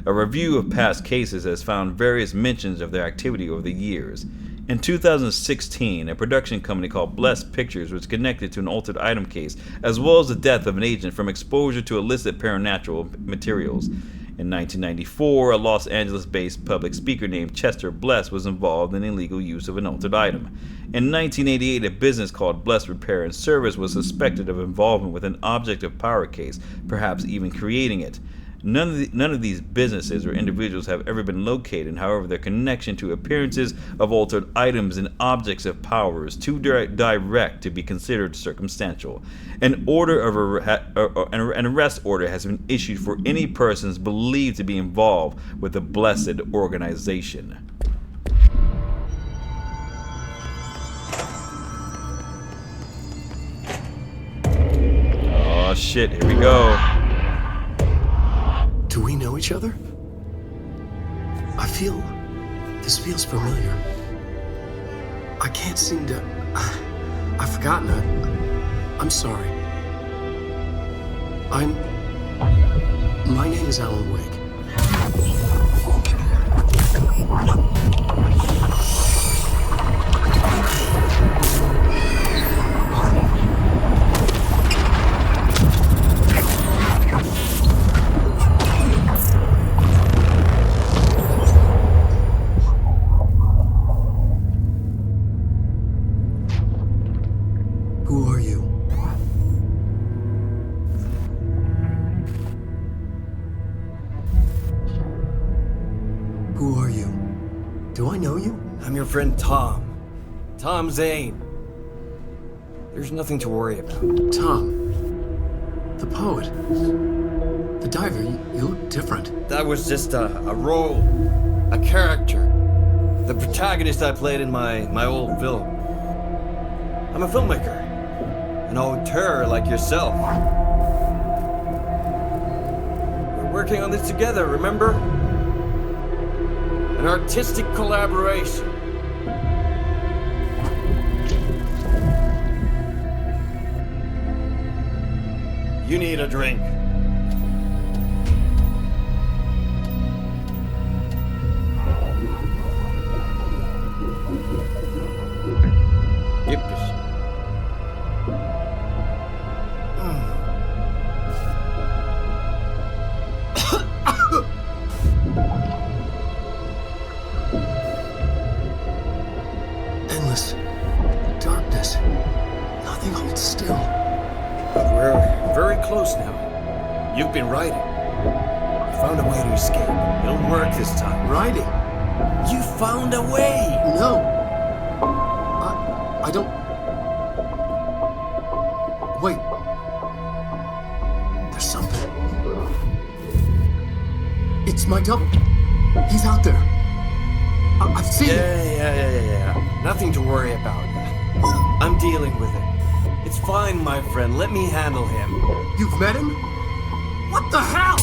A review of past cases has found various mentions of their activity over the years. In 2016, a production company called Blessed Pictures was connected to an altered item case, as well as the death of an agent from exposure to illicit paranormal materials. In 1994, a Los Angeles-based public speaker named Chester Bless was involved in illegal use of an altered item. In 1988, a business called Bless Repair and Service was suspected of involvement with an object of power case, perhaps even creating it. None of these businesses or individuals have ever been located. However, their connection to appearances of altered items and objects of power is too direct to be considered circumstantial. An arrest order has been issued for any persons believed to be involved with the Blessed organization. Oh shit, here we go. Do we know each other? This feels familiar. I can't seem to... I've forgotten it. I'm sorry. My name is Alan Wake. Who are you? Who are you? Do I know you? I'm your friend Tom. Tom Zane. There's nothing to worry about. Tom. The poet. The diver. You look different. That was just a role. A character. The protagonist I played in my old film. I'm a filmmaker. An auteur like yourself. We're working on this together, remember? An artistic collaboration. You need a drink. Yep. Endless darkness. Nothing holds still. But we're very close now. You've been writing. You found a way to escape. It'll work this time. Riding. You found a way! No. I don't... Wait. There's something. It's my double. He's out there. I've seen him. Yeah. Nothing to worry about. I'm dealing with it. It's fine, my friend. Let me handle him. You've met him? What the hell?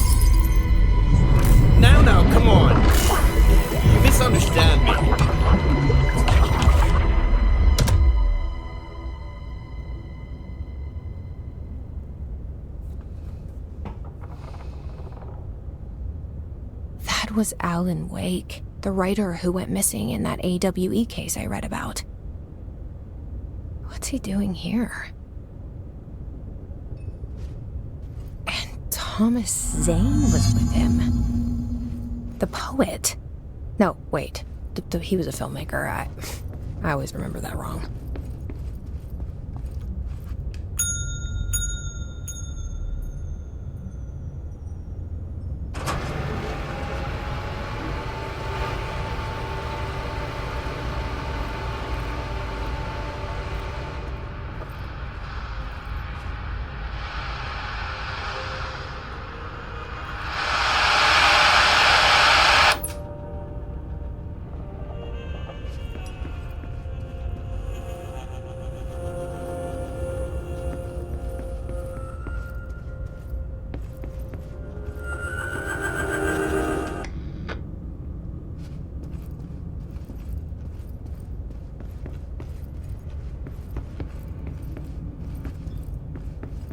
Now, come on. You misunderstand me. was Alan Wake, the writer who went missing in that AWE case I read about. What's he doing here? And Thomas Zane was with him. The poet. No, wait. He was a filmmaker. I always remember that wrong.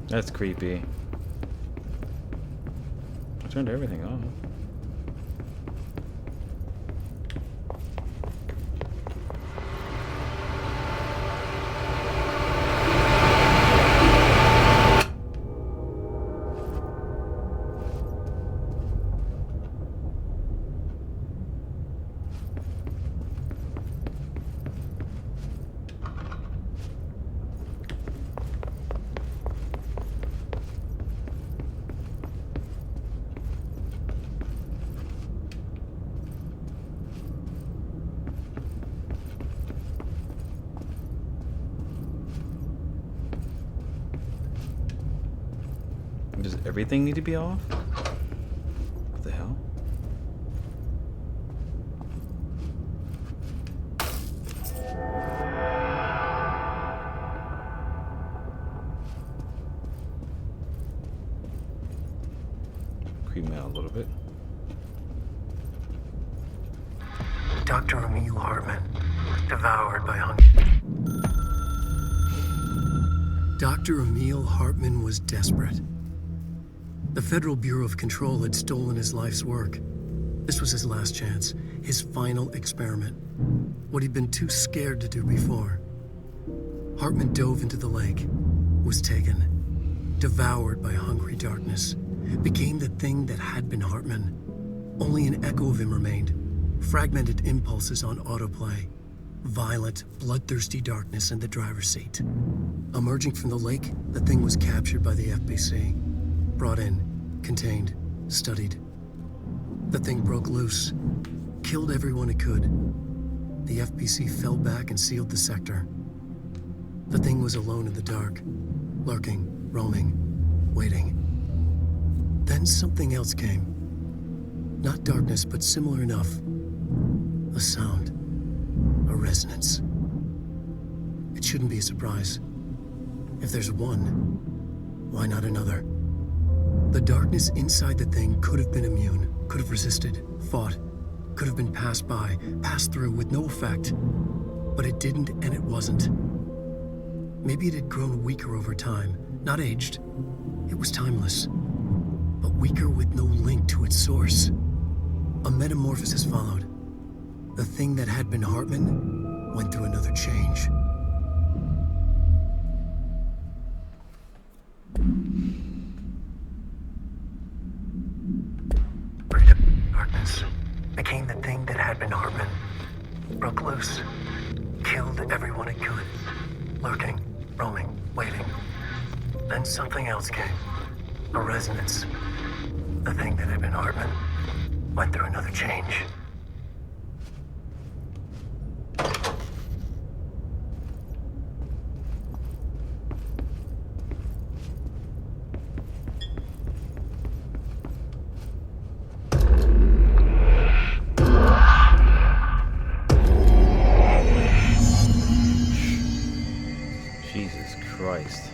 That's creepy. I turned everything off. Does everything need to be off? What the hell? Creep me out a little bit. Dr. Emil Hartman, devoured by hunger. Dr. Emil Hartman was desperate. The Federal Bureau of Control had stolen his life's work. This was his last chance, his final experiment. What he'd been too scared to do before. Hartman dove into the lake, was taken, devoured by hungry darkness, became the thing that had been Hartman. Only an echo of him remained, fragmented impulses on autoplay, violent, bloodthirsty darkness in the driver's seat. Emerging from the lake, the thing was captured by the FBC. Brought in, contained, studied. The thing broke loose, killed everyone it could. The FBC fell back and sealed the sector. The thing was alone in the dark, lurking, roaming, waiting. Then something else came. Not darkness, but similar enough. A sound, a resonance. It shouldn't be a surprise. If there's one, why not another? The darkness inside the thing could have been immune, could have resisted, fought, could have been passed by, passed through with no effect. But it didn't, and it wasn't. Maybe it had grown weaker over time, not aged. It was timeless, but weaker with no link to its source. A metamorphosis followed. The thing that had been Hartman went through another change. Darkness became the thing that had been Hartman. Broke loose, killed everyone it could. Lurking, roaming, waiting. Then something else came. A resonance. The thing that had been Hartman went through another change. Jesus Christ.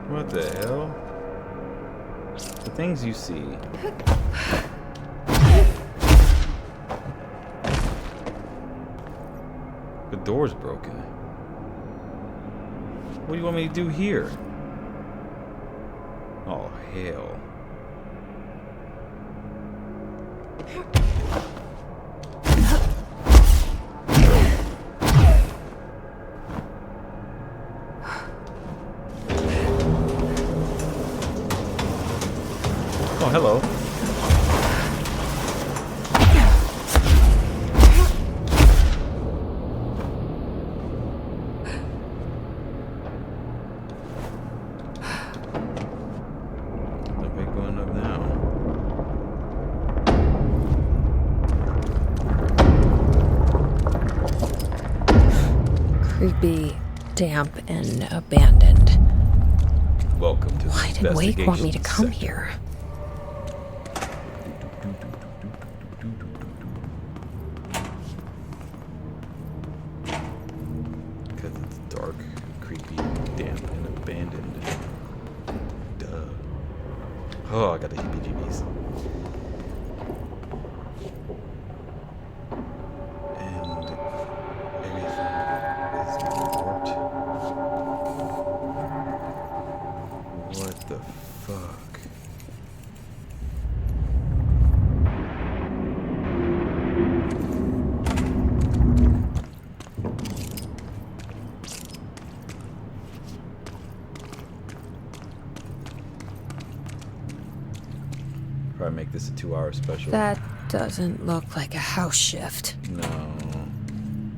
What the hell? The things you see. door's broken. What do you want me to do here? Oh, hell. Oh, hello. Nobody going up now. Creepy, damp, and abandoned. Welcome to Why the did Wake want me to investigation come sector. here? Because it's dark, creepy, damp, and abandoned. Duh. Oh, I got the heebie-jeebies. And everything is warped. What the fuck? Probably make this a 2-hour special. That doesn't look like a house shift. No.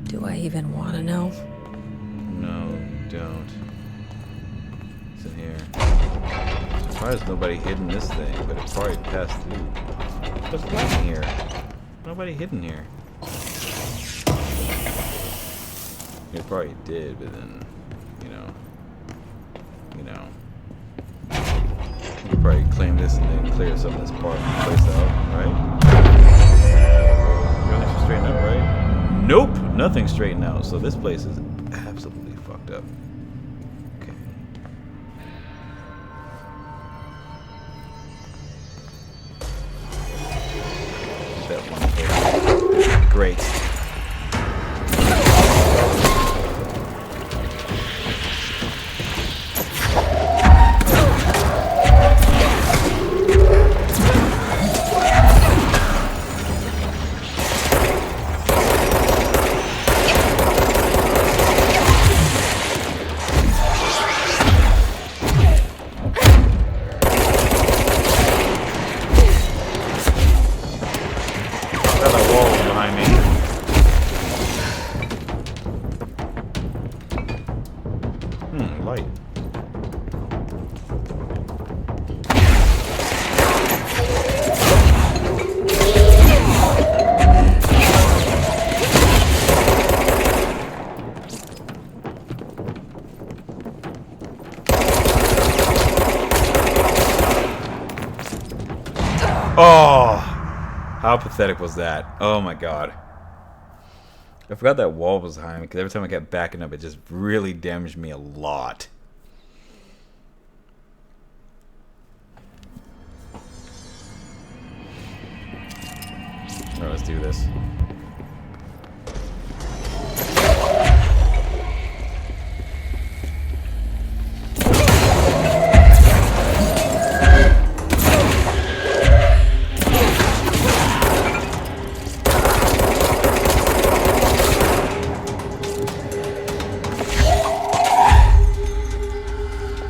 Do I even want to know? No, don't. It's in here. I'm surprised nobody hidden this thing, but it probably passed through. There's light in here. Nobody hidden here. It probably did, but then, you know. You could probably claim this and then clear some of this part of the place out, right? Everything should straighten up, right? Nope, nothing's straightened out. So this place is absolutely fucked up. Okay. That one place. Great. Got a wall behind me. Light. Oh, how pathetic was that? Oh my god. I forgot that wall was behind me because every time I kept backing up, it just really damaged me a lot. Alright, let's do this.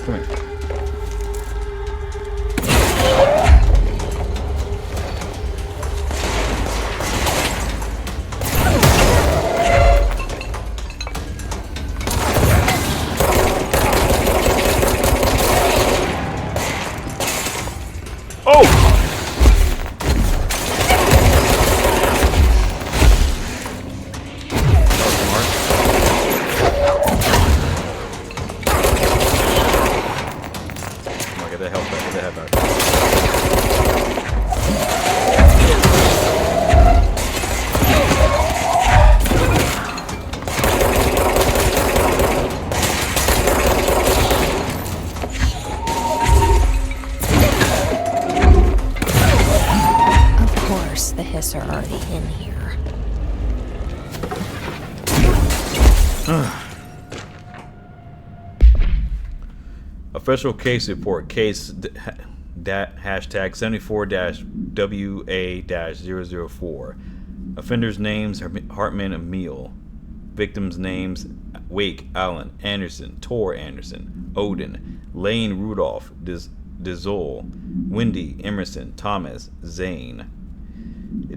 Come here. Oh! Get the health back, get the head back. Of course, the hiss are already in here. Official case report. Case hashtag 74-WA-004. Offenders' names: Hartman Emil. Victims' names: Wake Allen Anderson, Tor Anderson, Odin, Lane Rudolph, Dizol, Wendy Emerson, Thomas Zane.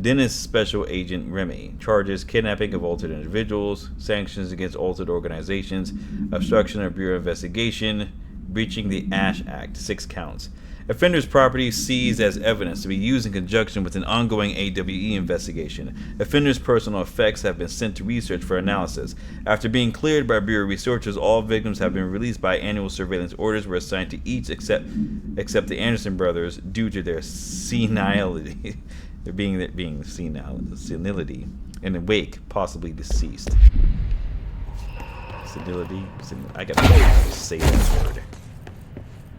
Dennis Special Agent Remy. Charges: kidnapping of altered individuals, sanctions against altered organizations, obstruction of Bureau investigation, breaching the Ash Act, 6 counts. Offenders' property seized as evidence to be used in conjunction with an ongoing AWE investigation. Offenders' personal effects have been sent to research for analysis. After being cleared by Bureau researchers, all victims have been released by annual surveillance orders were assigned to each except the Anderson brothers due to their senility. Senility, and in Wake possibly deceased. Senility. I gotta say that word.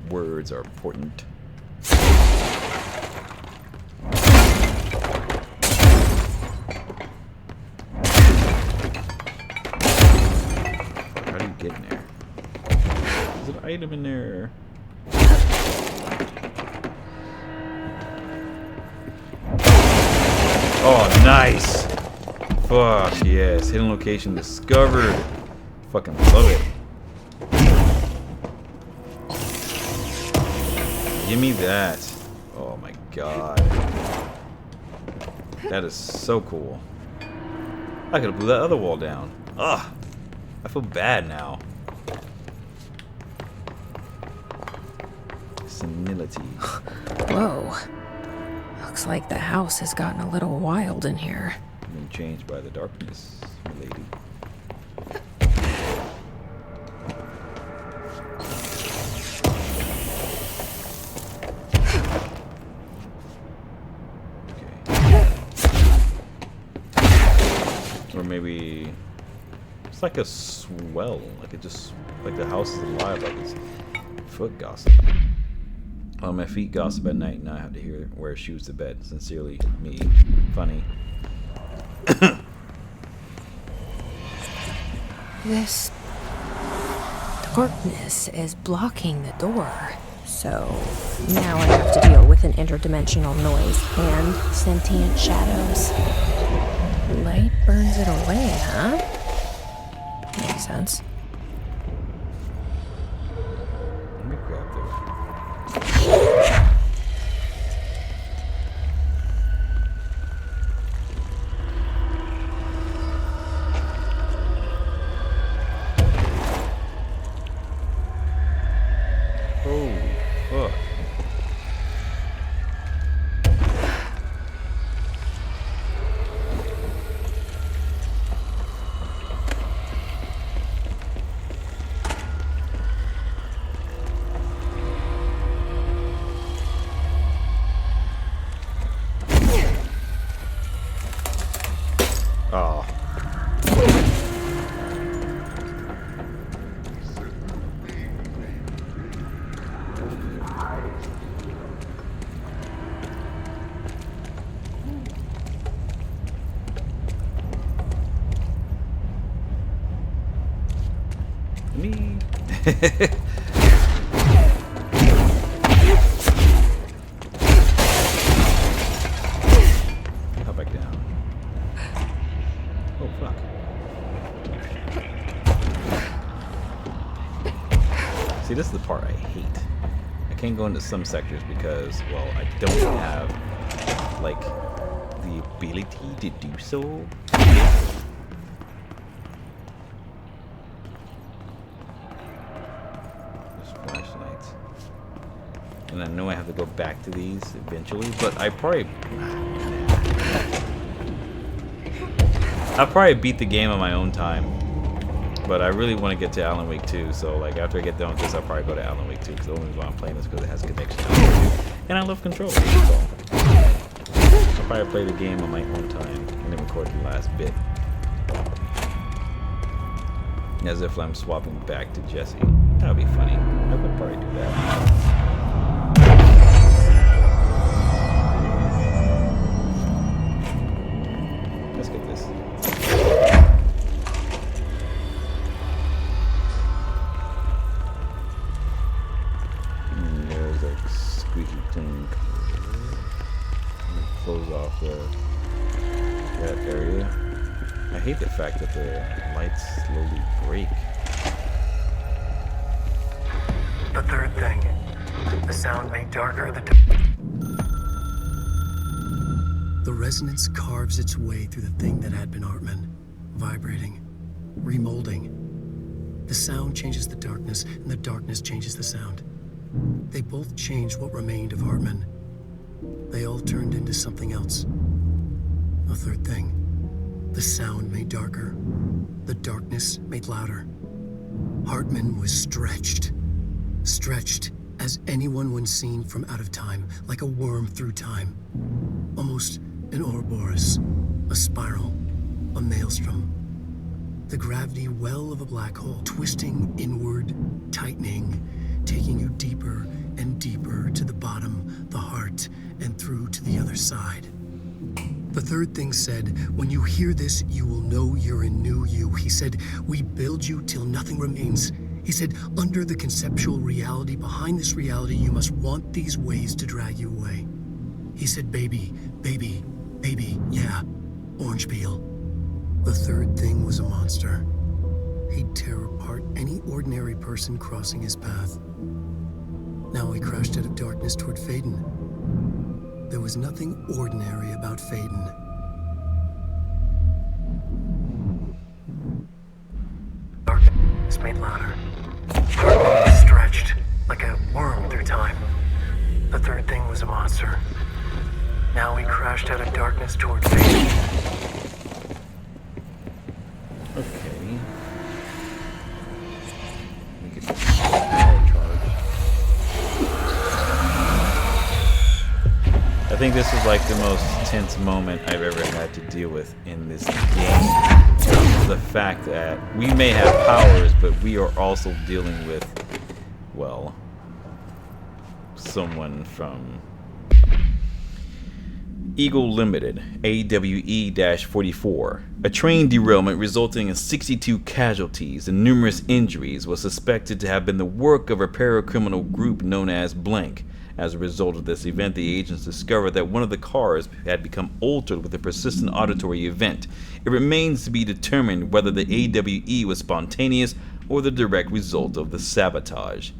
Words are important. How do you get in there? There's an item in there. Oh, nice! Fuck yes. Hidden location discovered. Fucking love it. Give me that. Oh my god. That is so cool. I could have blew that other wall down. Ugh. I feel bad now. Senility. Whoa. Looks like the house has gotten a little wild in here. Been changed by the darkness, milady. Or maybe it's like a swell, like it just like the house is alive, like it's foot gossip. Oh, my feet gossip at night. Now I have to hear wear shoes to bed. Sincerely, me. Funny. This darkness is blocking the door. So now I have to deal with an interdimensional noise and sentient shadows. Light burns it away, huh? Makes sense. Let me grab this. Oh, fuck. Oh. Me. Hop back down. Oh, fuck. See, this is the part I hate. I can't go into some sectors because, well, I don't have, like, the ability to do so. There's flashlights. And I know I have to go back to these eventually, but I probably... I'll probably beat the game on my own time, but I really want to get to Alan Wake 2, so like after I get done with this, I'll probably go to Alan Wake 2, because the only reason why I'm playing this is because it has a connection to Alan Wake 2, and I love controls, so I'll probably play the game on my own time, and then record the last bit. As if I'm swapping back to Jesse. That would be funny. I would probably do that. Let's get this. squeaky clean. Close off that area. I hate the fact that the lights slowly break. The third thing. The sound made darker. The resonance carves its way through the thing that had been Hartman, vibrating, remolding. The sound changes the darkness, and the darkness changes the sound. They both changed what remained of Hartman. They all turned into something else. A third thing. The sound made darker. The darkness made louder. Hartman was stretched. Stretched as anyone when seen from out of time, like a worm through time. Almost an Ouroboros, a spiral, a maelstrom. The gravity well of a black hole, twisting inward, tightening, taking you deeper and deeper to the bottom, the heart, and through to the other side. The third thing said, when you hear this, you will know you're a new you. He said, we build you till nothing remains. He said, under the conceptual reality, behind this reality, you must want these ways to drag you away. He said, baby, baby, baby, yeah, orange peel. The third thing was a monster. He'd tear apart any ordinary person crossing his path. Now he crashed out of darkness toward Faden. There was nothing ordinary about Faden. Darkness made louder. Darkness stretched like a worm through time. The third thing was a monster. Now he crashed out of darkness toward Faden. Okay. We get the power charge. I think this is like the most tense moment I've ever had to deal with in this game. The fact that we may have powers, but we are also dealing with, well, someone from Eagle Limited, AWE-44. A train derailment resulting in 62 casualties and numerous injuries was suspected to have been the work of a paracriminal group known as Blank. As a result of this event, the agents discovered that one of the cars had become altered with a persistent auditory event. It remains to be determined whether the AWE was spontaneous or the direct result of the sabotage.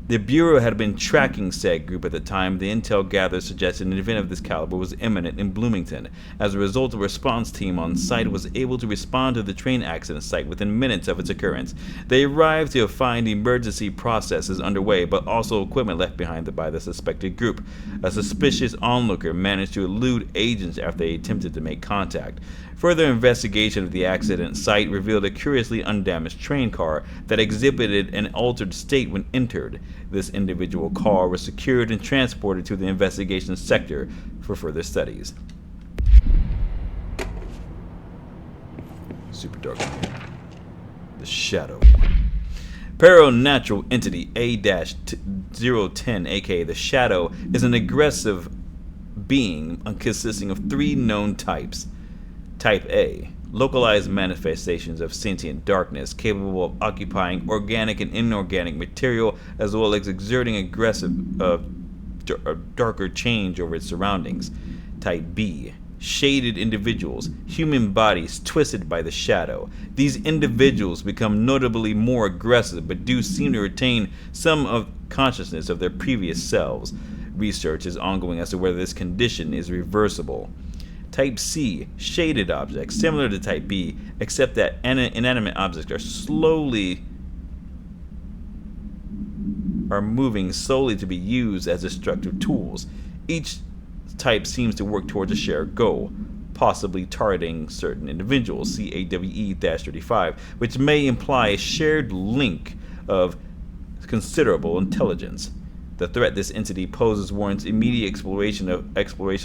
The Bureau had been tracking said group at the time. The intel gathered suggested an event of this caliber was imminent in Bloomington. As a result, a response team on site was able to respond to the train accident site within minutes of its occurrence. They arrived to find emergency processes underway, but also equipment left behind by the suspected group. A suspicious onlooker managed to elude agents after they attempted to make contact. Further investigation of the accident site revealed a curiously undamaged train car that exhibited an altered state when entered. This individual car was secured and transported to the investigation sector for further studies. Super dark in here. The Shadow. Paranatural entity A-010, aka the Shadow, is an aggressive being consisting of three known types. Type A, localized manifestations of sentient darkness capable of occupying organic and inorganic material as well as exerting aggressive darker change over its surroundings. Type B, shaded individuals, human bodies twisted by the shadow. These individuals become notably more aggressive but do seem to retain some of consciousness of their previous selves. Research is ongoing as to whether this condition is reversible. Type C, shaded objects, similar to Type B, except that inanimate objects are moving solely to be used as destructive tools. Each type seems to work towards a shared goal, possibly targeting certain individuals, see AWE-35, which may imply a shared link of considerable intelligence. The threat this entity poses warrants immediate exploration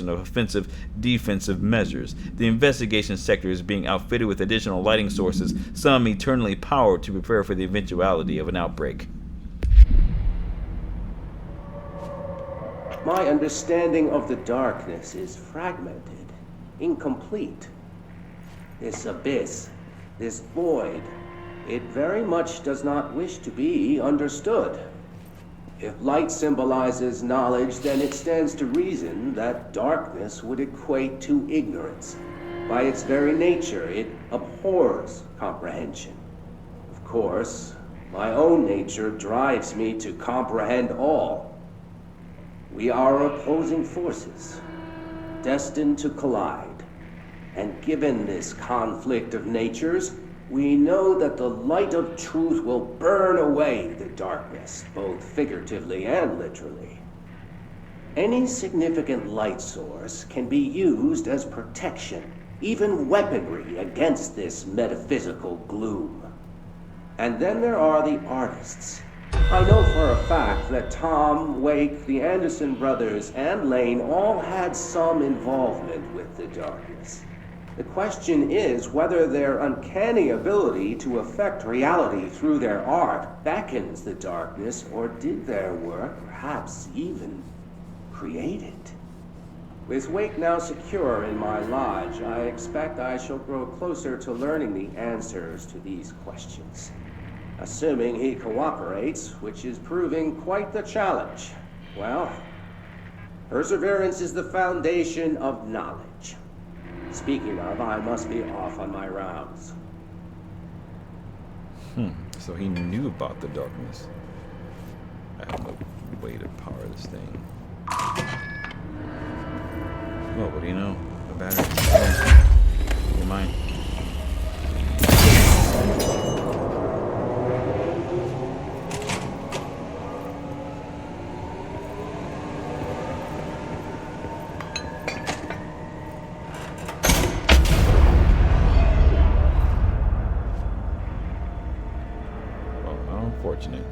of offensive, defensive measures. The investigation sector is being outfitted with additional lighting sources, some eternally powered to prepare for the eventuality of an outbreak. My understanding of the darkness is fragmented, incomplete. This abyss, this void, it very much does not wish to be understood. If light symbolizes knowledge, then it stands to reason that darkness would equate to ignorance. By its very nature, it abhors comprehension. Of course, my own nature drives me to comprehend all. We are opposing forces, destined to collide. And given this conflict of natures, we know that the light of truth will burn away the darkness, both figuratively and literally. Any significant light source can be used as protection, even weaponry against this metaphysical gloom. And then there are the artists. I know for a fact that Tom, Wake, the Anderson brothers, and Lane all had some involvement with the darkness. The question is whether their uncanny ability to affect reality through their art beckons the darkness, or did their work perhaps even create it? With Wake now secure in my lodge, I expect I shall grow closer to learning the answers to these questions. Assuming he cooperates, which is proving quite the challenge. Well, perseverance is the foundation of knowledge. Speaking of, I must be off on my rounds. So he knew about the darkness. I have no way to power this thing. Well, what do you know? The battery. You're mine. Unfortunate.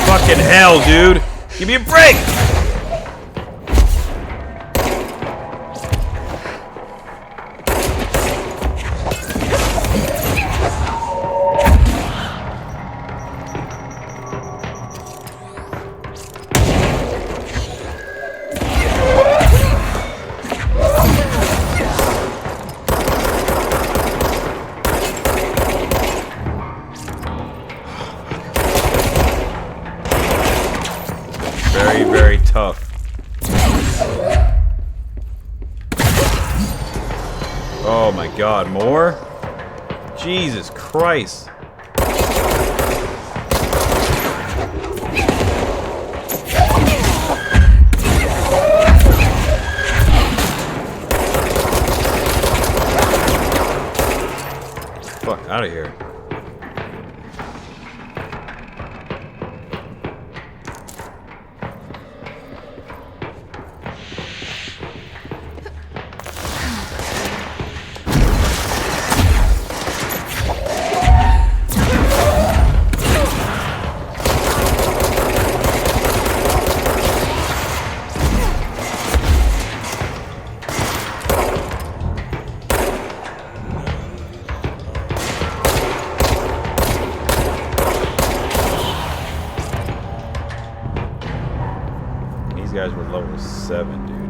Fucking hell, dude! Give me a break! Very, very tough. Oh my god, more? Jesus Christ. Fuck, out of here. Guys were level 7, dude.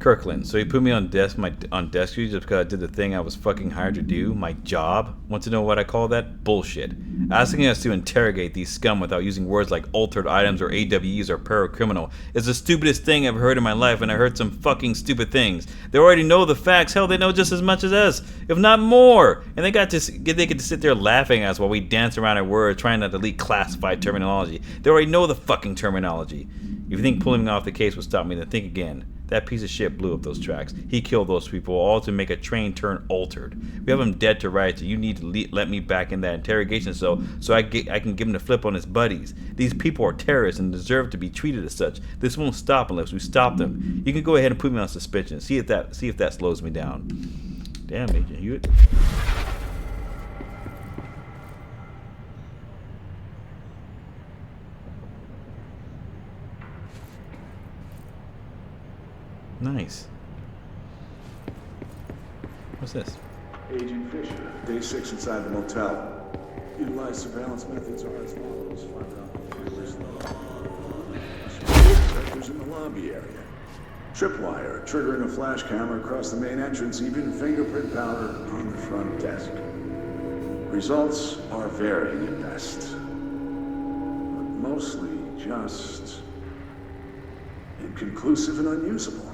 Kirkland. So he put me on desk duty just because I did the thing I was fucking hired to do, my job. Want to know what I call that? Bullshit. Asking us to interrogate these scum without using words like altered items or AWEs or paracriminal is the stupidest thing I've heard in my life, and I heard some fucking stupid things. They already know the facts. Hell, they know just as much as us, if not more. And they get to sit there laughing at us while we dance around our words, trying not to leak classified terminology. They already know the fucking terminology. If you think pulling me off the case will stop me, then think again. That piece of shit blew up those tracks. He killed those people, all to make a train turn altered. We have him dead to rights, and you need to let me back in that interrogation cell so I can give him the flip on his buddies. These people are terrorists and deserve to be treated as such. This won't stop unless we stop them. You can go ahead and put me on suspension. See if that slows me down. Damn, Agent Hewitt. Nice. What's this? Agent Fisher, day 6 inside the motel. Utilized surveillance methods are as follows. Fiber optic cameras detectors in the lobby area. Tripwire, triggering a flash camera across the main entrance, even fingerprint powder on the front desk. Results are varying at best, but mostly just inconclusive and unusable.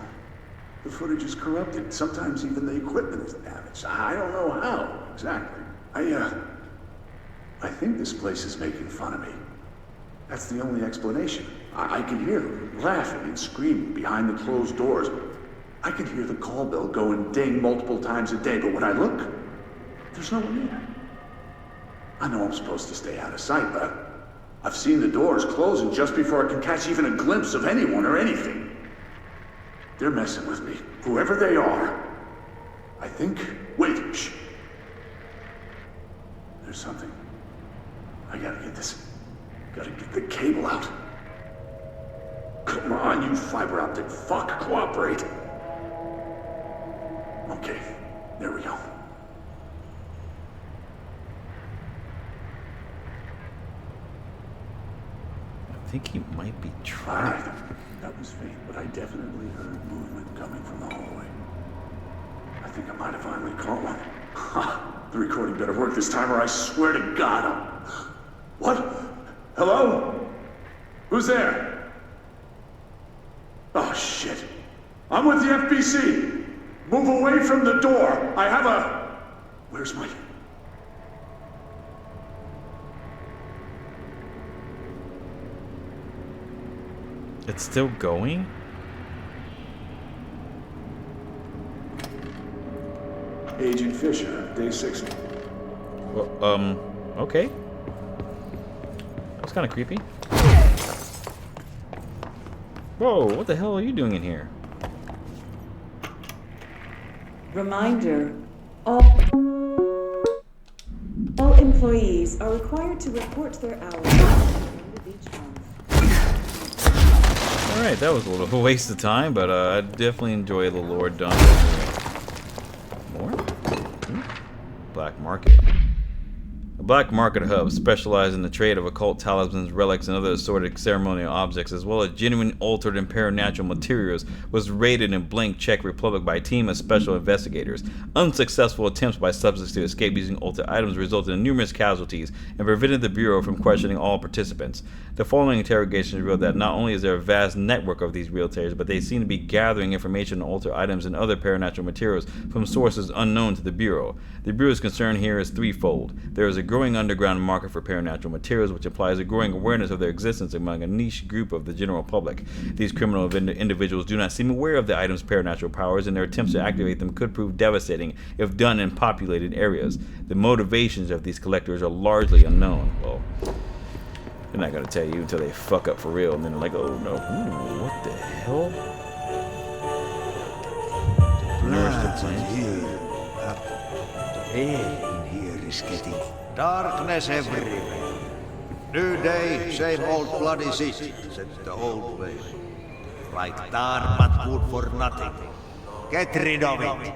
The footage is corrupted. Sometimes even the equipment is damaged. I don't know how exactly. I think this place is making fun of me. That's the only explanation. I can hear them laughing and screaming behind the closed doors. I can hear the call bell go and ding multiple times a day, but when I look, there's no one there. I know I'm supposed to stay out of sight, but I've seen the doors closing just before I can catch even a glimpse of anyone or anything. They're messing with me, whoever they are. I think... Wait, shh. There's something. I gotta get this. Gotta get the cable out. Come on, you fiber optic fuck, cooperate. Okay, there we go. I think he might be trying. Alright, that was faint, but I definitely heard movement coming from the hallway. I think I might have finally caught one. Ha! The recording better work this time or I swear to God I'm... What? Hello? Who's there? Oh, shit. I'm with the FBC. Move away from the door. I have a... Where's my... It's still going? Agent Fisher, day 6. Well, okay. That was kind of creepy. Whoa, what the hell are you doing in here? Reminder, all employees are required to report their hours at the end of each month. Alright, that was a little waste of time, but I definitely enjoy the lore done. More? Black market. A black market hub specialized in the trade of occult talismans, relics, and other assorted ceremonial objects, as well as genuine altered and paranatural materials, was raided in blank Czech Republic by a team of special investigators. Unsuccessful attempts by subjects to escape using altered items resulted in numerous casualties and prevented the Bureau from questioning all participants. The following interrogations revealed that not only is there a vast network of these realtors, but they seem to be gathering information on altered items and other paranatural materials from sources unknown to the Bureau. The Bureau's concern here is threefold. There is a growing underground market for paranatural materials, which implies a growing awareness of their existence among a niche group of the general public. These criminal individuals do not seem aware of the item's paranatural powers, and their attempts to activate them could prove devastating if done in populated areas. The motivations of these collectors are largely unknown. Well, they're not going to tell you until they fuck up for real, and then they're like, oh no, ooh, what the hell? Here is getting darkness everywhere. New day, same old bloody city, said the old way. Like tar but good for nothing. Get rid of it.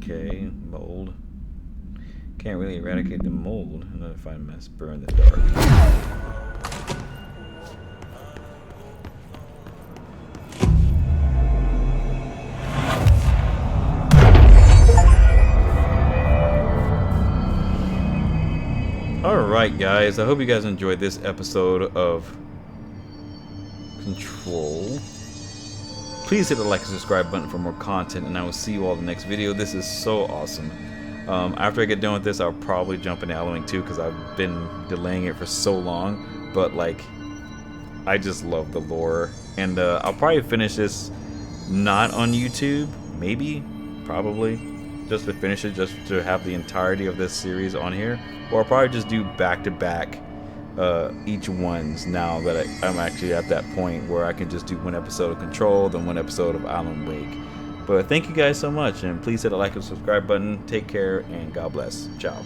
Okay, mold. Can't really eradicate the mold. Another fine mess. Burn the dark. Alright guys, I hope you guys enjoyed this episode of Control. Please hit the like and subscribe button for more content, and I will see you all in the next video. This is so awesome. After I get done with this, I'll probably jump into Halloween 2 because I've been delaying it for so long. But like, I just love the lore, and I'll probably finish this not on YouTube, maybe, probably, just to finish it, just to have the entirety of this series on here, or I'll probably just do back-to-back each ones now that I'm actually at that point where I can just do one episode of Control, then one episode of Alan Wake. But thank you guys so much, and please hit the like and subscribe button. Take care, and God bless. Ciao.